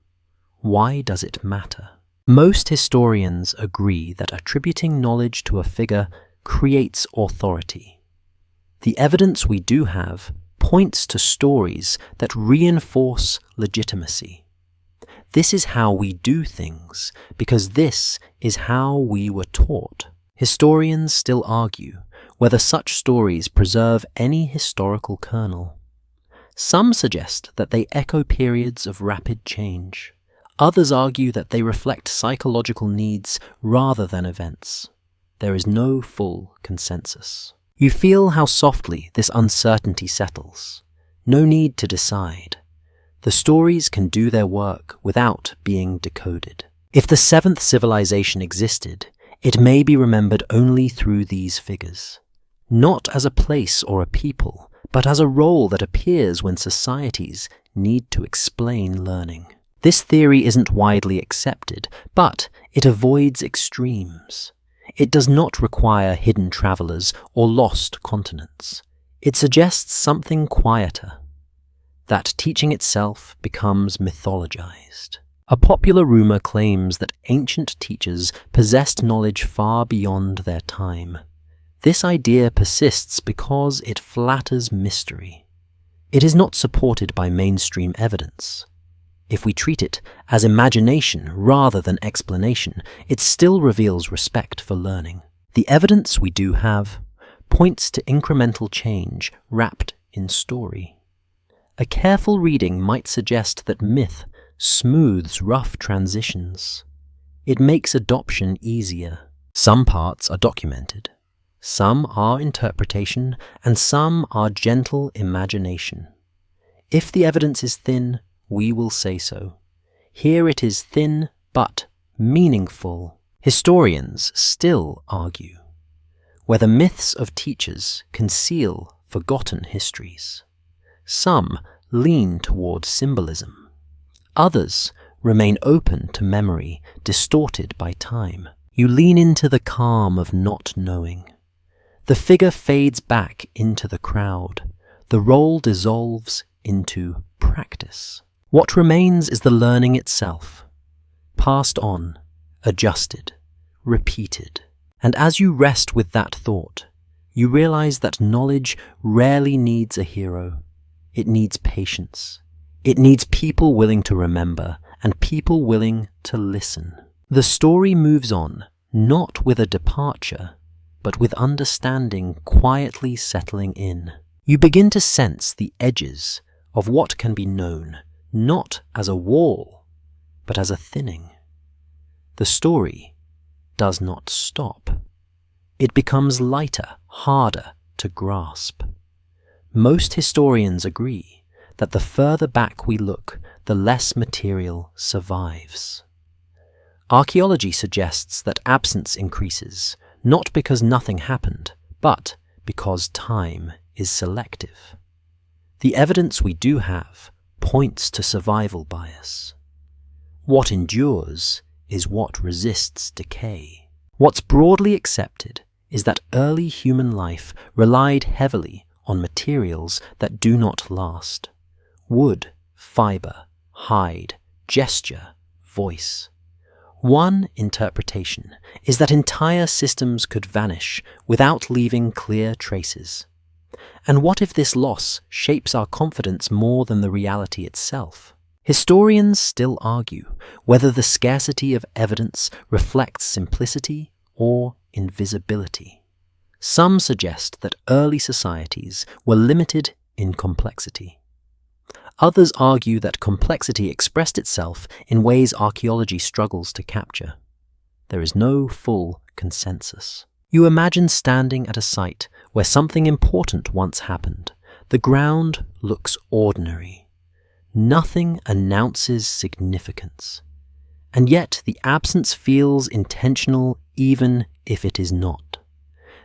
Why does it matter? Most historians agree that attributing knowledge to a figure creates authority. The evidence we do have points to stories that reinforce legitimacy. This is how we do things, because this is how we were taught. Historians still argue whether such stories preserve any historical kernel. Some suggest that they echo periods of rapid change. Others argue that they reflect psychological needs rather than events. There is no full consensus. You feel how softly this uncertainty settles. No need to decide. The stories can do their work without being decoded. If the seventh civilization existed, it may be remembered only through these figures. Not as a place or a people, but as a role that appears when societies need to explain learning. This theory isn't widely accepted, but it avoids extremes. It does not require hidden travelers or lost continents. It suggests something quieter, that teaching itself becomes mythologized. A popular rumor claims that ancient teachers possessed knowledge far beyond their time. This idea persists because it flatters mystery. It is not supported by mainstream evidence. If we treat it as imagination rather than explanation, it still reveals respect for learning. The evidence we do have points to incremental change wrapped in story. A careful reading might suggest that myth smooths rough transitions. It makes adoption easier. Some parts are documented. Some are interpretation, and some are gentle imagination. If the evidence is thin, we will say so. Here it is thin, but meaningful. Historians still argue whether myths of teachers conceal forgotten histories. Some lean towards symbolism. Others remain open to memory distorted by time. You lean into the calm of not knowing. The figure fades back into the crowd. The role dissolves into practice. What remains is the learning itself, passed on, adjusted, repeated. And as you rest with that thought, you realize that knowledge rarely needs a hero. It needs patience. It needs people willing to remember and people willing to listen. The story moves on, not with a departure, but with understanding quietly settling in. You begin to sense the edges of what can be known, not as a wall, but as a thinning. The story does not stop. It becomes lighter, harder to grasp. Most historians agree that the further back we look, the less material survives. Archaeology suggests that absence increases, not because nothing happened, but because time is selective. The evidence we do have points to survival bias. What endures is what resists decay. What's broadly accepted is that early human life relied heavily on materials that do not last. Wood, fiber, hide, gesture, voice. One interpretation is that entire systems could vanish without leaving clear traces. And what if this loss shapes our confidence more than the reality itself? Historians still argue whether the scarcity of evidence reflects simplicity or invisibility. Some suggest that early societies were limited in complexity. Others argue that complexity expressed itself in ways archaeology struggles to capture. There is no full consensus. You imagine standing at a site where something important once happened. The ground looks ordinary. Nothing announces significance. And yet the absence feels intentional even if it is not.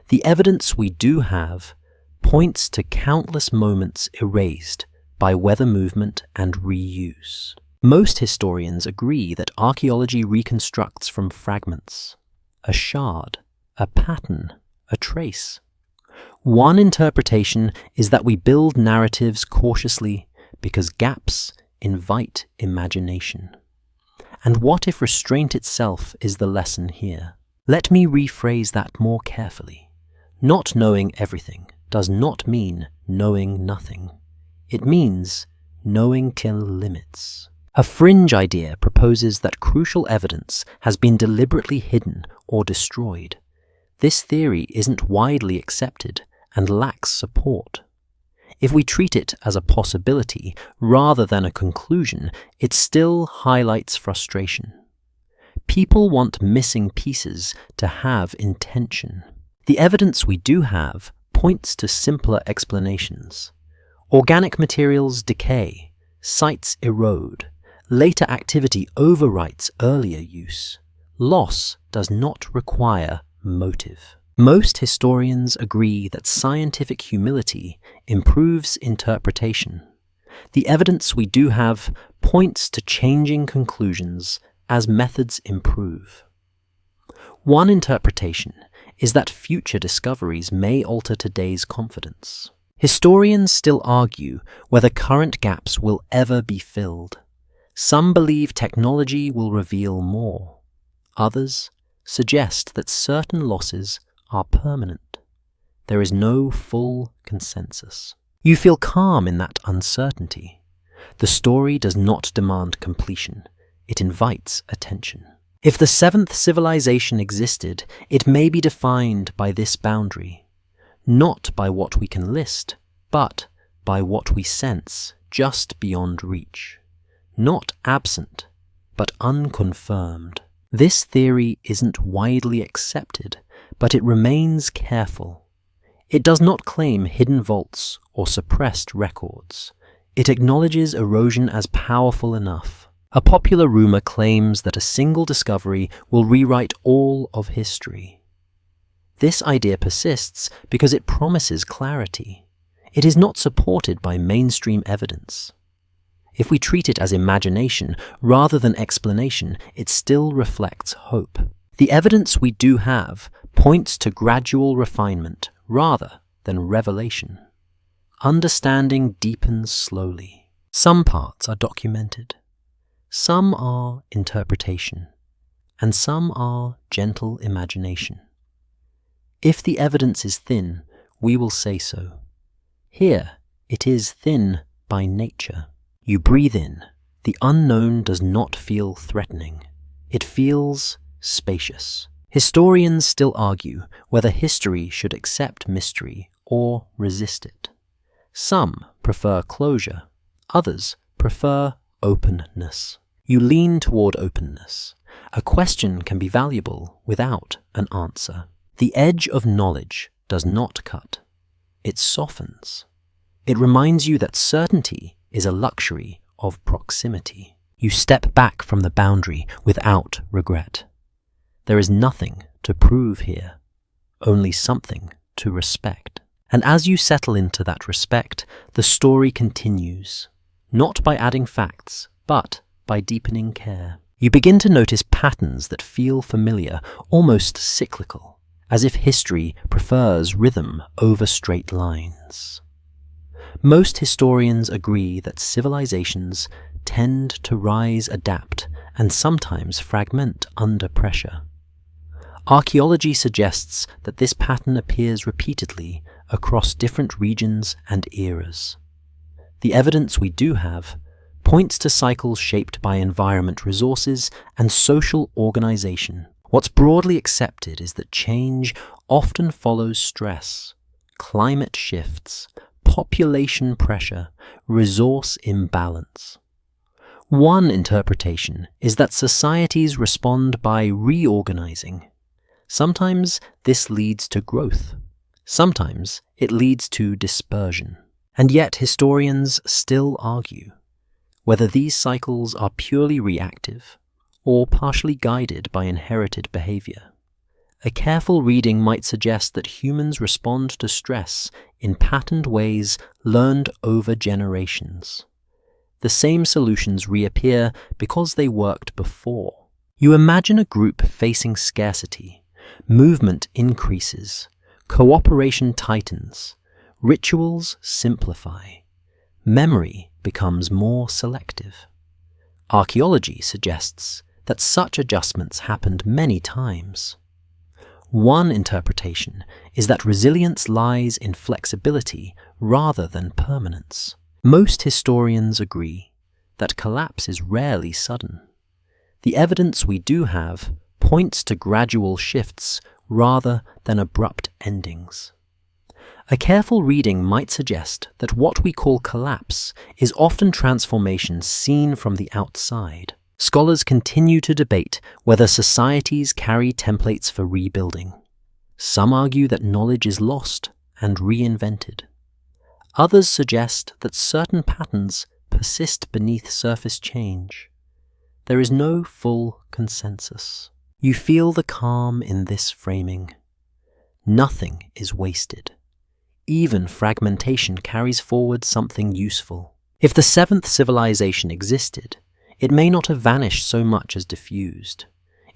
The evidence we do have points to countless moments erased by weather movement and reuse. Most historians agree that archaeology reconstructs from fragments, a shard, a pattern, a trace. One interpretation is that we build narratives cautiously because gaps invite imagination. And what if restraint itself is the lesson here? Let me rephrase that more carefully. Not knowing everything does not mean knowing nothing. It means knowing till limits. A fringe idea proposes that crucial evidence has been deliberately hidden or destroyed. This theory isn't widely accepted and lacks support. If we treat it as a possibility rather than a conclusion, it still highlights frustration. People want missing pieces to have intention. The evidence we do have points to simpler explanations. Organic materials decay, sites erode, later activity overwrites earlier use. Loss does not require motive. Most historians agree that scientific humility improves interpretation. The evidence we do have points to changing conclusions as methods improve. One interpretation is that future discoveries may alter today's confidence. Historians still argue whether current gaps will ever be filled. Some believe technology will reveal more. Others suggest that certain losses are permanent. There is no full consensus. You feel calm in that uncertainty. The story does not demand completion. It invites attention. If the seventh civilization existed, it may be defined by this boundary, not by what we can list, but by what we sense just beyond reach. Not absent, but unconfirmed. This theory isn't widely accepted, but it remains careful. It does not claim hidden vaults or suppressed records. It acknowledges erosion as powerful enough. A popular rumor claims that a single discovery will rewrite all of history. This idea persists because it promises clarity. It is not supported by mainstream evidence. If we treat it as imagination rather than explanation, it still reflects hope. The evidence we do have points to gradual refinement rather than revelation. Understanding deepens slowly. Some parts are documented. Some are interpretation, and some are gentle imagination. If the evidence is thin, we will say so. Here, it is thin by nature. You breathe in. The unknown does not feel threatening. It feels spacious. Historians still argue whether history should accept mystery or resist it. Some prefer closure. Others prefer openness. You lean toward openness. A question can be valuable without an answer. The edge of knowledge does not cut. It softens. It reminds you that certainty is a luxury of proximity. You step back from the boundary without regret. There is nothing to prove here, only something to respect. And as you settle into that respect, the story continues, not by adding facts, but by deepening care. You begin to notice patterns that feel familiar, almost cyclical, as if history prefers rhythm over straight lines. Most historians agree that civilizations tend to rise, adapt, and sometimes fragment under pressure. Archaeology suggests that this pattern appears repeatedly across different regions and eras. The evidence we do have points to cycles shaped by environment, resources, and social organization. What's broadly accepted is that change often follows stress, climate shifts, population pressure, resource imbalance. One interpretation is that societies respond by reorganizing. Sometimes this leads to growth. Sometimes it leads to dispersion. And yet historians still argue whether these cycles are purely reactive or partially guided by inherited behavior. A careful reading might suggest that humans respond to stress in patterned ways learned over generations. The same solutions reappear because they worked before. You imagine a group facing scarcity. Movement increases. Cooperation tightens. Rituals simplify. Memory becomes more selective. Archaeology suggests that such adjustments happened many times. One interpretation is that resilience lies in flexibility rather than permanence. Most historians agree that collapse is rarely sudden. The evidence we do have points to gradual shifts rather than abrupt endings. A careful reading might suggest that what we call collapse is often transformation seen from the outside. Scholars continue to debate whether societies carry templates for rebuilding. Some argue that knowledge is lost and reinvented. Others suggest that certain patterns persist beneath surface change. There is no full consensus. You feel the calm in this framing. Nothing is wasted. Even fragmentation carries forward something useful. If the seventh civilization existed, it may not have vanished so much as diffused.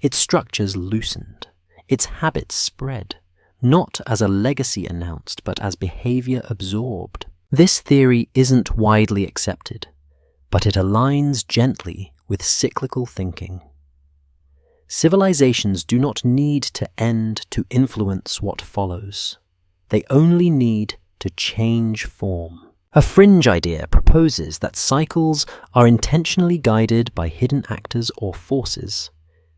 Its structures loosened. Its habits spread, not as a legacy announced, but as behavior absorbed. This theory isn't widely accepted, but it aligns gently with cyclical thinking. Civilizations do not need to end to influence what follows. They only need to change form. A fringe idea proposes that cycles are intentionally guided by hidden actors or forces.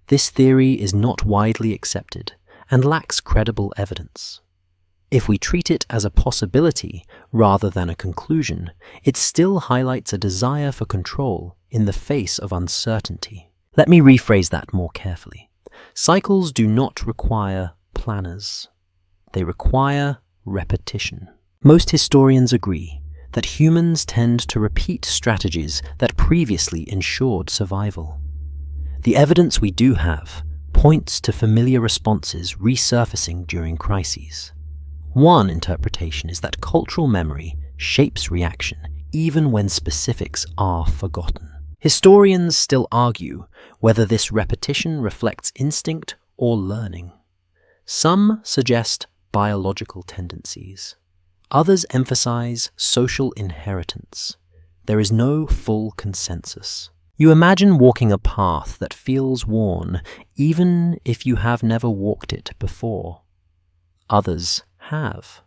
This theory is not widely accepted and lacks credible evidence. If we treat it as a possibility rather than a conclusion, it still highlights a desire for control in the face of uncertainty. Let me rephrase that more carefully. Cycles do not require planners. They require repetition. Most historians agree that humans tend to repeat strategies that previously ensured survival. The evidence we do have points to familiar responses resurfacing during crises. One interpretation is that cultural memory shapes reaction even when specifics are forgotten. Historians still argue whether this repetition reflects instinct or learning. Some suggest biological tendencies. Others emphasize social inheritance. There is no full consensus. You imagine walking a path that feels worn, even if you have never walked it before. Others have.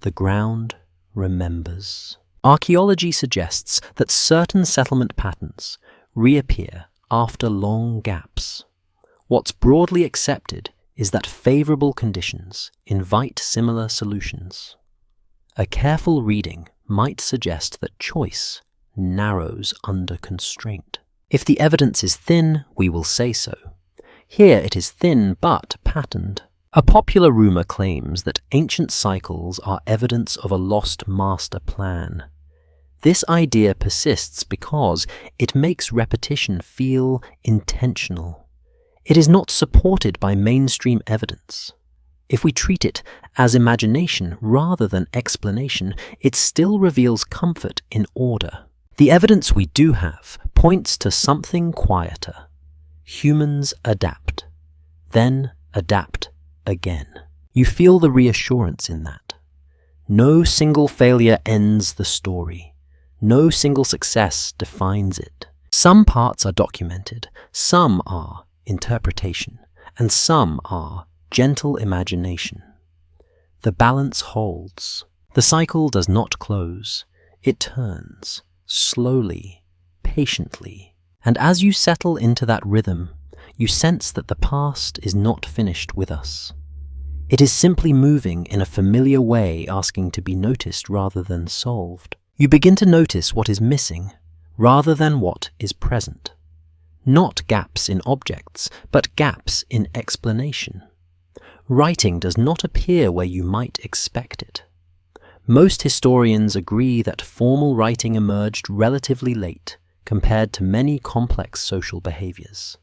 The ground remembers. Archaeology suggests that certain settlement patterns reappear after long gaps. What's broadly accepted is that favorable conditions invite similar solutions. A careful reading might suggest that choice narrows under constraint. If the evidence is thin, we will say so. Here it is thin but patterned. A popular rumor claims that ancient cycles are evidence of a lost master plan. This idea persists because it makes repetition feel intentional. It is not supported by mainstream evidence. If we treat it as imagination rather than explanation, it still reveals comfort in order. The evidence we do have points to something quieter. Humans adapt, then adapt again. You feel the reassurance in that. No single failure ends the story. No single success defines it. Some parts are documented, some are interpretation, and some are gentle imagination. The balance holds. The cycle does not close. It turns, slowly, patiently. And as you settle into that rhythm, you sense that the past is not finished with us. It is simply moving in a familiar way, asking to be noticed rather than solved. You begin to notice what is missing rather than what is present. Not gaps in objects, but gaps in explanation. Writing does not appear where you might expect it. Most historians agree that formal writing emerged relatively late compared to many complex social behaviors.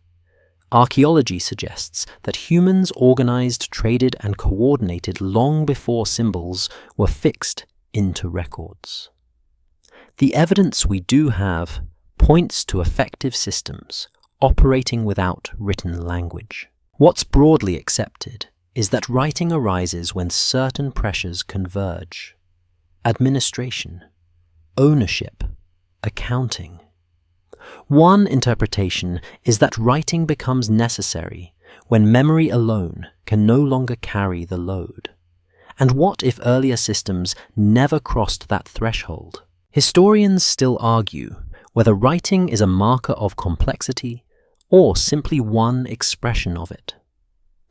Archaeology suggests that humans organized, traded, and coordinated long before symbols were fixed into records. The evidence we do have points to effective systems operating without written language. What's broadly accepted is that writing arises when certain pressures converge. Administration, ownership, accounting. One interpretation is that writing becomes necessary when memory alone can no longer carry the load. And what if earlier systems never crossed that threshold? Historians still argue whether writing is a marker of complexity or simply one expression of it.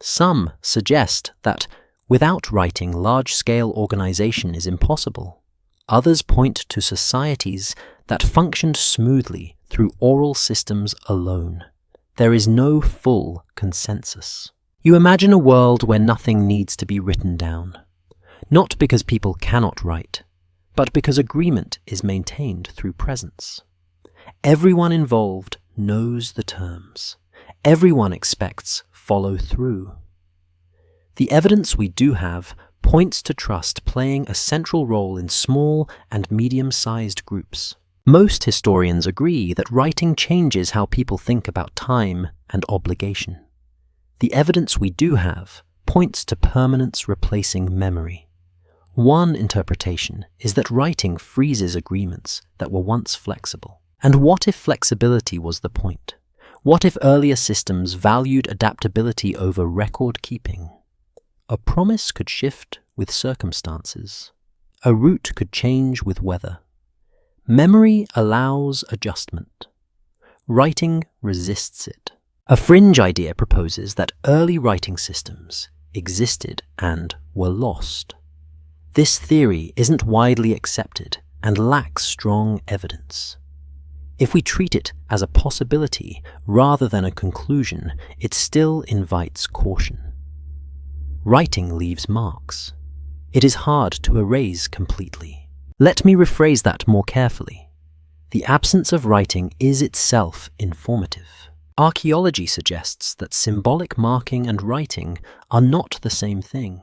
Some suggest that without writing, large-scale organization is impossible. Others point to societies that functioned smoothly through oral systems alone. There is no full consensus. You imagine a world where nothing needs to be written down, not because people cannot write, but because agreement is maintained through presence. Everyone involved knows the terms. Everyone expects follow through. The evidence we do have points to trust playing a central role in small and medium-sized groups. Most historians agree that writing changes how people think about time and obligation. The evidence we do have points to permanence replacing memory. One interpretation is that writing freezes agreements that were once flexible. And what if flexibility was the point? What if earlier systems valued adaptability over record keeping? A promise could shift with circumstances. A route could change with weather. Memory allows adjustment. Writing resists it. A fringe idea proposes that early writing systems existed and were lost. This theory isn't widely accepted and lacks strong evidence. If we treat it as a possibility rather than a conclusion, it still invites caution. Writing leaves marks. It is hard to erase completely. Let me rephrase that more carefully. The absence of writing is itself informative. Archaeology suggests that symbolic marking and writing are not the same thing.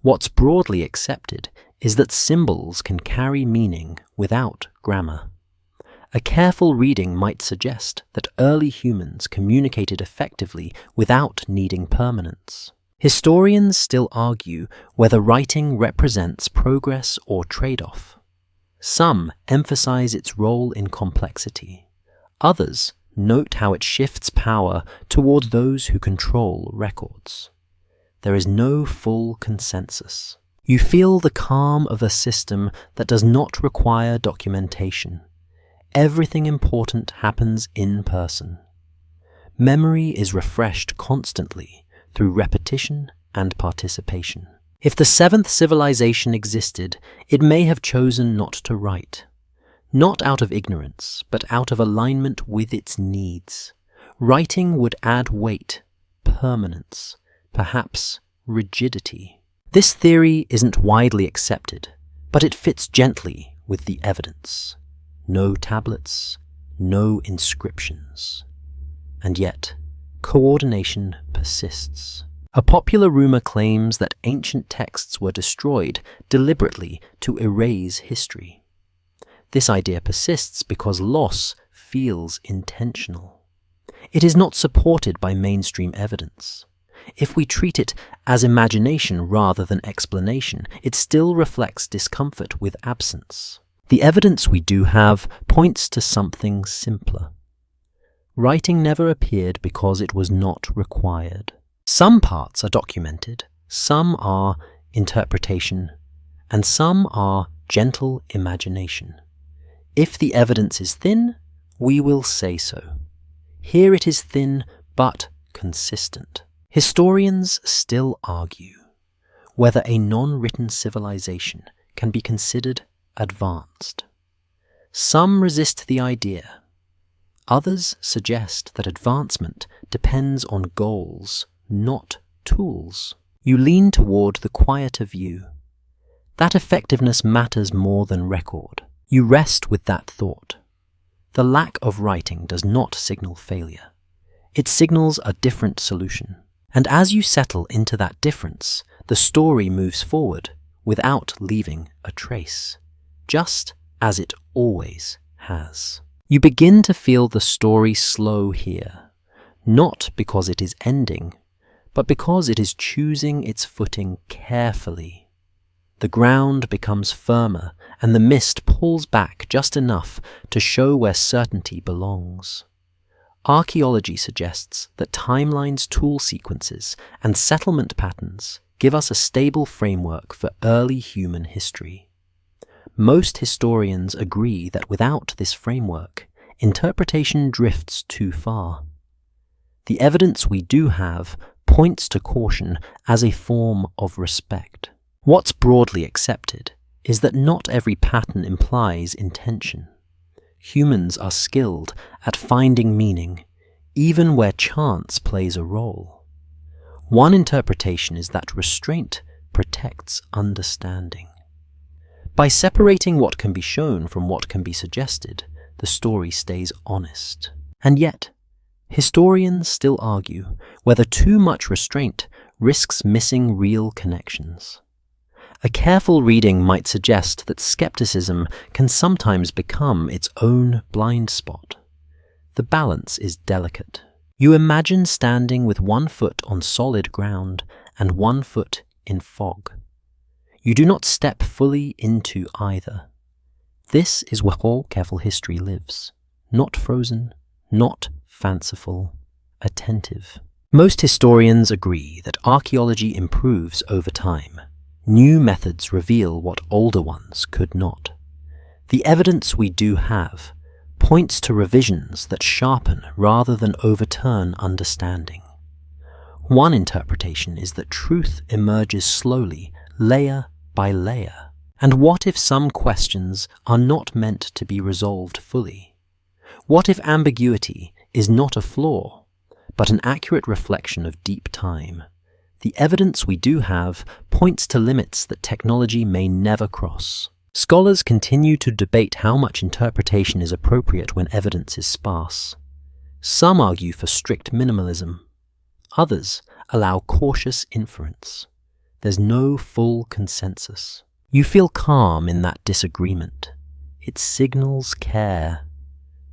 What's broadly accepted is that symbols can carry meaning without grammar. A careful reading might suggest that early humans communicated effectively without needing permanence. Historians still argue whether writing represents progress or trade-off. Some emphasize its role in complexity. Others note how it shifts power toward those who control records. There is no full consensus. You feel the calm of a system that does not require documentation. Everything important happens in person. Memory is refreshed constantly through repetition and participation. If the seventh civilization existed, it may have chosen not to write. Not out of ignorance, but out of alignment with its needs. Writing would add weight, permanence, perhaps rigidity. This theory isn't widely accepted, but it fits gently with the evidence. No tablets, no inscriptions. And yet, coordination persists. A popular rumor claims that ancient texts were destroyed deliberately to erase history. This idea persists because loss feels intentional. It is not supported by mainstream evidence. If we treat it as imagination rather than explanation, it still reflects discomfort with absence. The evidence we do have points to something simpler. Writing never appeared because it was not required. Some parts are documented, some are interpretation, and some are gentle imagination. If the evidence is thin, we will say so. Here it is thin but consistent. Historians still argue whether a non-written civilization can be considered advanced. Some resist the idea. Others suggest that advancement depends on goals, not tools. You lean toward the quieter view. That effectiveness matters more than record. You rest with that thought. The lack of writing does not signal failure. It signals a different solution. And as you settle into that difference, the story moves forward without leaving a trace, just as it always has. You begin to feel the story slow here, not because it is ending, but because it is choosing its footing carefully. The ground becomes firmer, and the mist pulls back just enough to show where certainty belongs. Archaeology suggests that timelines, tool sequences, and settlement patterns give us a stable framework for early human history. Most historians agree that without this framework, interpretation drifts too far. The evidence we do have points to caution as a form of respect. What's broadly accepted is that not every pattern implies intention. Humans are skilled at finding meaning, even where chance plays a role. One interpretation is that restraint protects understanding. By separating what can be shown from what can be suggested, the story stays honest. And yet, historians still argue whether too much restraint risks missing real connections. A careful reading might suggest that skepticism can sometimes become its own blind spot. The balance is delicate. You imagine standing with one foot on solid ground and one foot in fog. You do not step fully into either. This is where all careful history lives. Not frozen, not fanciful, attentive. Most historians agree that archaeology improves over time. New methods reveal what older ones could not. The evidence we do have points to revisions that sharpen rather than overturn understanding. One interpretation is that truth emerges slowly, layer by layer. And what if some questions are not meant to be resolved fully? What if ambiguity is not a flaw, but an accurate reflection of deep time? The evidence we do have points to limits that technology may never cross. Scholars continue to debate how much interpretation is appropriate when evidence is sparse. Some argue for strict minimalism. Others allow cautious inference. There's no full consensus. You feel calm in that disagreement. It signals care.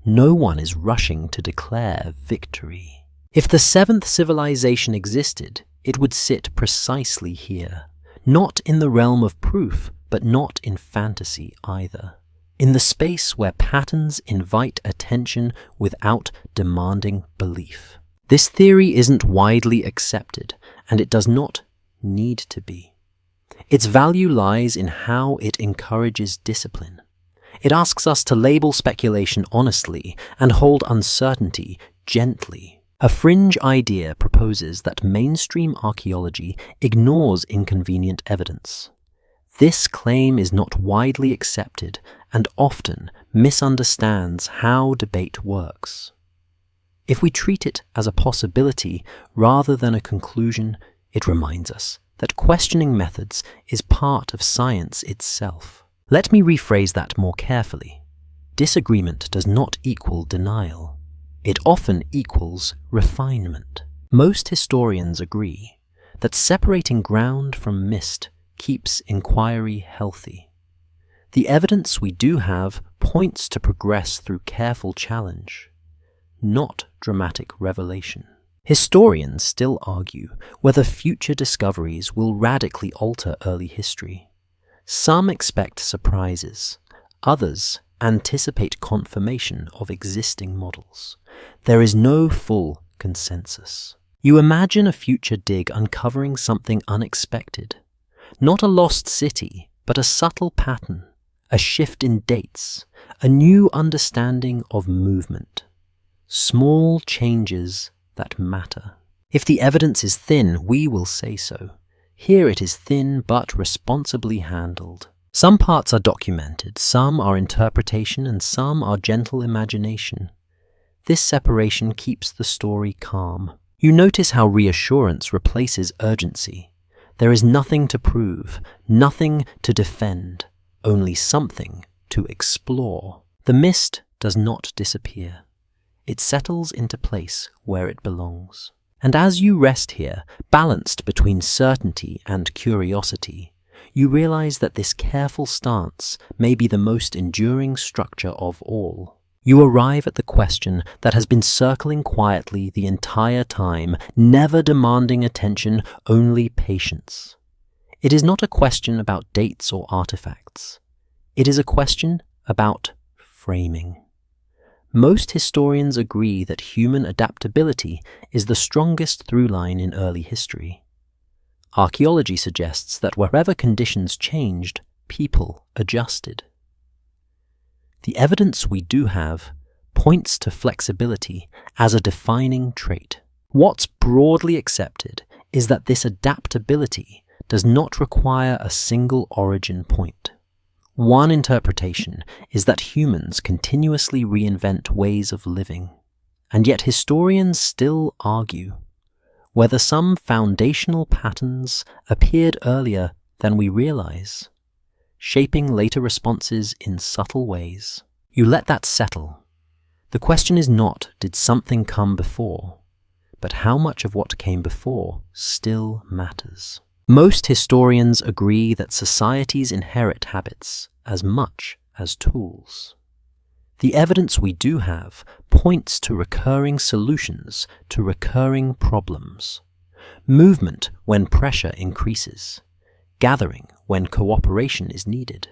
No one is rushing to declare victory. If the seventh civilization existed, it would sit precisely here, not in the realm of proof, but not in fantasy either, in the space where patterns invite attention without demanding belief. This theory isn't widely accepted, and it does not need to be. Its value lies in how it encourages discipline. It asks us to label speculation honestly and hold uncertainty gently. A fringe idea proposes that mainstream archaeology ignores inconvenient evidence. This claim is not widely accepted and often misunderstands how debate works. If we treat it as a possibility rather than a conclusion, it reminds us that questioning methods is part of science itself. Let me rephrase that more carefully. Disagreement does not equal denial. It often equals refinement. Most historians agree that separating ground from mist keeps inquiry healthy. The evidence we do have points to progress through careful challenge, not dramatic revelation. Historians still argue whether future discoveries will radically alter early history. Some expect surprises, others anticipate confirmation of existing models. There is no full consensus. You imagine a future dig uncovering something unexpected. Not a lost city, but a subtle pattern, a shift in dates, a new understanding of movement. Small changes that matter. If the evidence is thin, we will say so. Here it is thin but responsibly handled. Some parts are documented, some are interpretation, and some are gentle imagination. This separation keeps the story calm. You notice how reassurance replaces urgency. There is nothing to prove, nothing to defend, only something to explore. The mist does not disappear. It settles into place where it belongs. And as you rest here, balanced between certainty and curiosity, you realize that this careful stance may be the most enduring structure of all. You arrive at the question that has been circling quietly the entire time, never demanding attention, only patience. It is not a question about dates or artifacts. It is a question about framing. Most historians agree that human adaptability is the strongest through line in early history. Archaeology suggests that wherever conditions changed, people adjusted. The evidence we do have points to flexibility as a defining trait. What's broadly accepted is that this adaptability does not require a single origin point. One interpretation is that humans continuously reinvent ways of living, and yet historians still argue whether some foundational patterns appeared earlier than we realize, shaping later responses in subtle ways. You let that settle. The question is not, did something come before, but how much of what came before still matters. Most historians agree that societies inherit habits as much as tools. The evidence we do have points to recurring solutions to recurring problems. Movement when pressure increases. Gathering when cooperation is needed.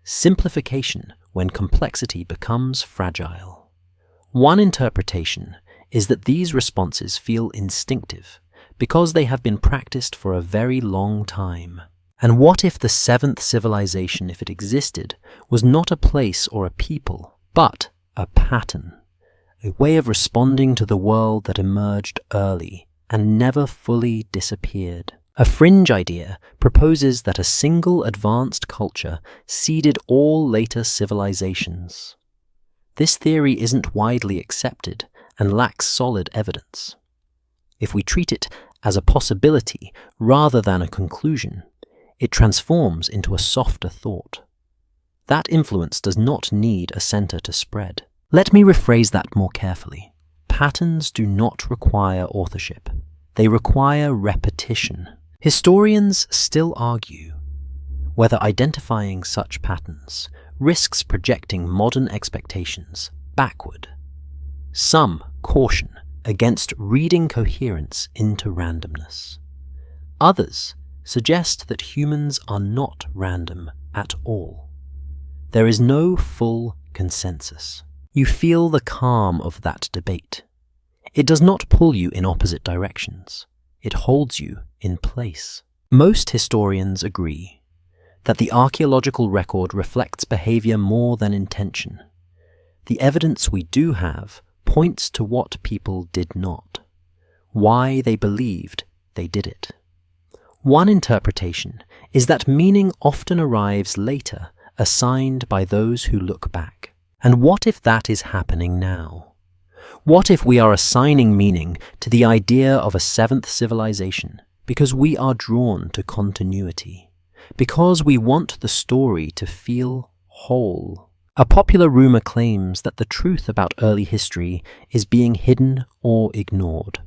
Simplification when complexity becomes fragile. One interpretation is that these responses feel instinctive because they have been practiced for a very long time. And what if the seventh civilization, if it existed, was not a place or a people, but a pattern, a way of responding to the world that emerged early and never fully disappeared? A fringe idea proposes that a single advanced culture seeded all later civilizations. This theory isn't widely accepted and lacks solid evidence. If we treat it as a possibility rather than a conclusion, it transforms into a softer thought. That influence does not need a center to spread. Let me rephrase that more carefully. Patterns do not require authorship. They require repetition. Historians still argue whether identifying such patterns risks projecting modern expectations backward. Some caution against reading coherence into randomness. Others suggest that humans are not random at all. There is no full consensus. You feel the calm of that debate. It does not pull you in opposite directions. It holds you in place. Most historians agree that the archaeological record reflects behavior more than intention. The evidence we do have points to what people did not, why they believed they did it. One interpretation is that meaning often arrives later, assigned by those who look back. And what if that is happening now? What if we are assigning meaning to the idea of a seventh civilization because we are drawn to continuity, because we want the story to feel whole? A popular rumor claims that the truth about early history is being hidden or ignored.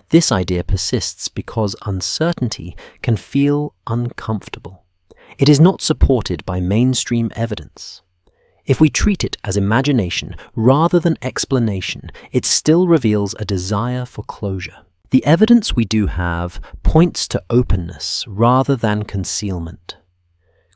This idea persists because uncertainty can feel uncomfortable. It is not supported by mainstream evidence. If we treat it as imagination rather than explanation, it still reveals a desire for closure. The evidence we do have points to openness rather than concealment.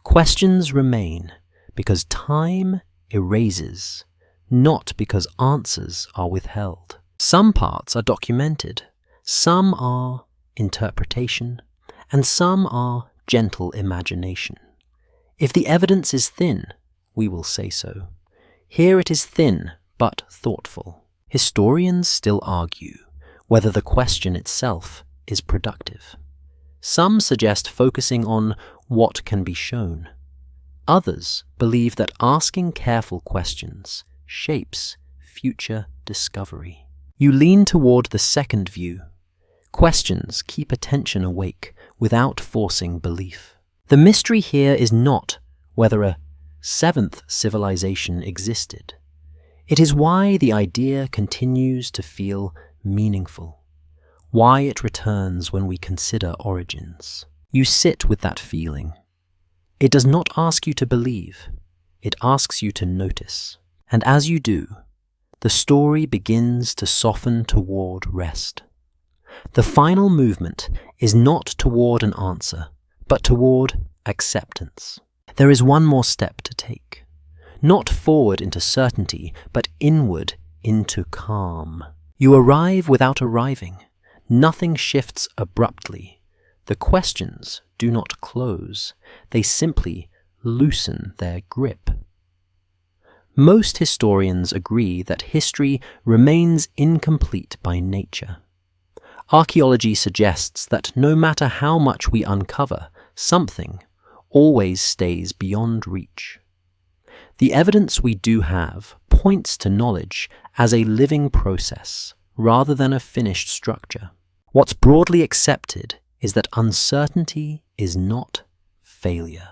Questions remain because time erases, not because answers are withheld. Some parts are documented, some are interpretation, and some are gentle imagination. If the evidence is thin, we will say so. Here it is thin, but thoughtful. Historians still argue whether the question itself is productive. Some suggest focusing on what can be shown. Others believe that asking careful questions shapes future discovery. You lean toward the second view. Questions keep attention awake without forcing belief. The mystery here is not whether a seventh civilization existed. It is why the idea continues to feel meaningful, why it returns when we consider origins. You sit with that feeling. It does not ask you to believe, it asks you to notice. And as you do, the story begins to soften toward rest. The final movement is not toward an answer, but toward acceptance. There is one more step to take. Not forward into certainty, but inward into calm. You arrive without arriving. Nothing shifts abruptly. The questions do not close. They simply loosen their grip. Most historians agree that history remains incomplete by nature. Archaeology suggests that no matter how much we uncover, something always stays beyond reach. The evidence we do have points to knowledge as a living process rather than a finished structure. What's broadly accepted is that uncertainty is not failure.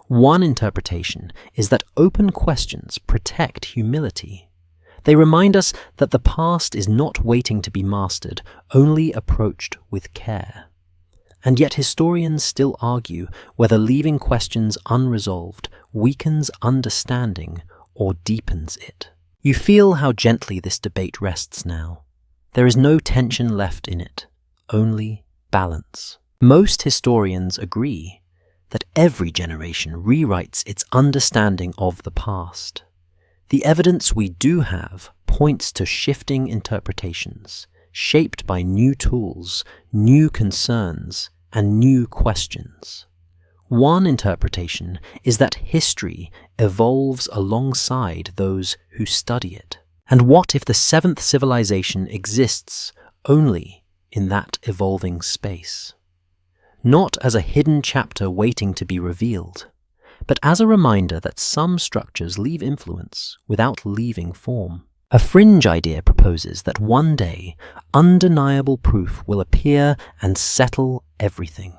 One interpretation is that open questions protect humility. They remind us that the past is not waiting to be mastered, only approached with care. And yet historians still argue whether leaving questions unresolved weakens understanding or deepens it. You feel how gently this debate rests now. There is no tension left in it, only balance. Most historians agree that every generation rewrites its understanding of the past. The evidence we do have points to shifting interpretations, shaped by new tools, new concerns, and new questions. One interpretation is that history evolves alongside those who study it. And what if the seventh civilization exists only in that evolving space? Not as a hidden chapter waiting to be revealed, but as a reminder that some structures leave influence without leaving form. A fringe idea proposes that one day, undeniable proof will appear and settle everything.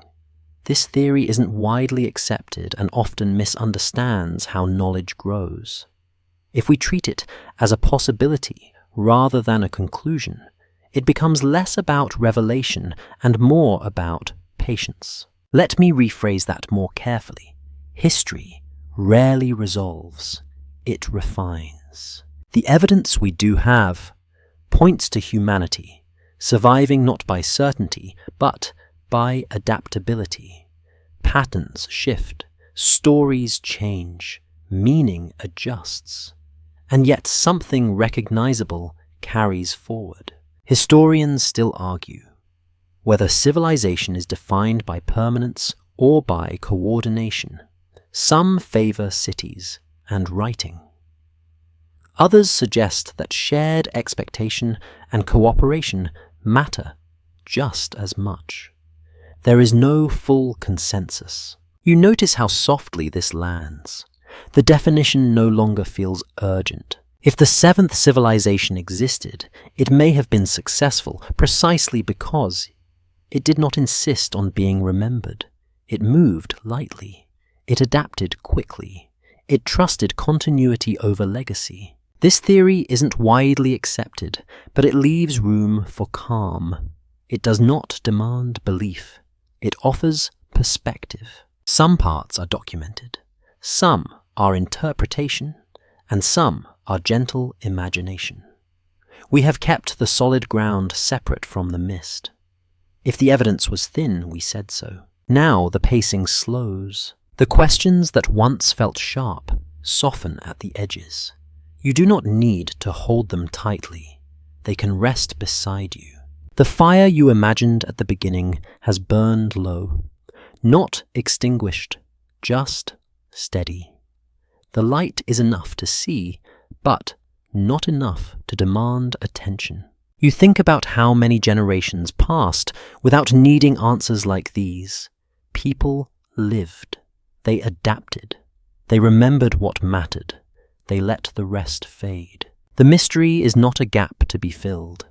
This theory isn't widely accepted and often misunderstands how knowledge grows. If we treat it as a possibility rather than a conclusion, it becomes less about revelation and more about patience. Let me rephrase that more carefully. History rarely resolves, it refines. The evidence we do have points to humanity, surviving not by certainty, but by adaptability. Patterns shift, stories change, meaning adjusts, and yet something recognizable carries forward. Historians still argue whether civilization is defined by permanence or by coordination. Some favor cities and writing. Others suggest that shared expectation and cooperation matter just as much. There is no full consensus. You notice how softly this lands. The definition no longer feels urgent. If the seventh civilization existed, it may have been successful precisely because it did not insist on being remembered. It moved lightly. It adapted quickly. It trusted continuity over legacy. This theory isn't widely accepted, but it leaves room for calm. It does not demand belief. It offers perspective. Some parts are documented. Some are interpretation, and some are gentle imagination. We have kept the solid ground separate from the mist. If the evidence was thin, we said so. Now the pacing slows. The questions that once felt sharp soften at the edges. You do not need to hold them tightly. They can rest beside you. The fire you imagined at the beginning has burned low. Not extinguished, just steady. The light is enough to see, but not enough to demand attention. You think about how many generations passed without needing answers like these. People lived. They adapted. They remembered what mattered. They let the rest fade. The mystery is not a gap to be filled.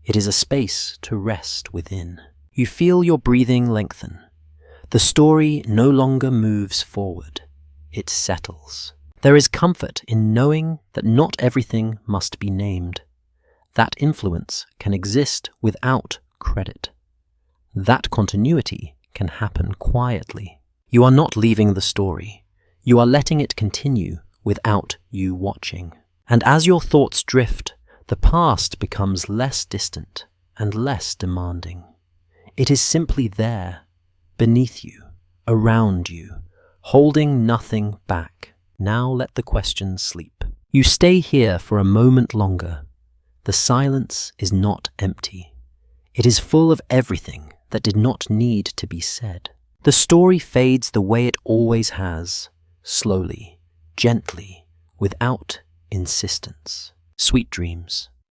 It is a space to rest within. You feel your breathing lengthen. The story no longer moves forward. It settles. There is comfort in knowing that not everything must be named. That influence can exist without credit. That continuity can happen quietly. You are not leaving the story. You are letting it continue without you watching. And as your thoughts drift, the past becomes less distant and less demanding. It is simply there, beneath you, around you, holding nothing back. Now let the question sleep. You stay here for a moment longer. The silence is not empty. It is full of everything that did not need to be said. The story fades the way it always has, slowly, gently, without insistence. Sweet dreams.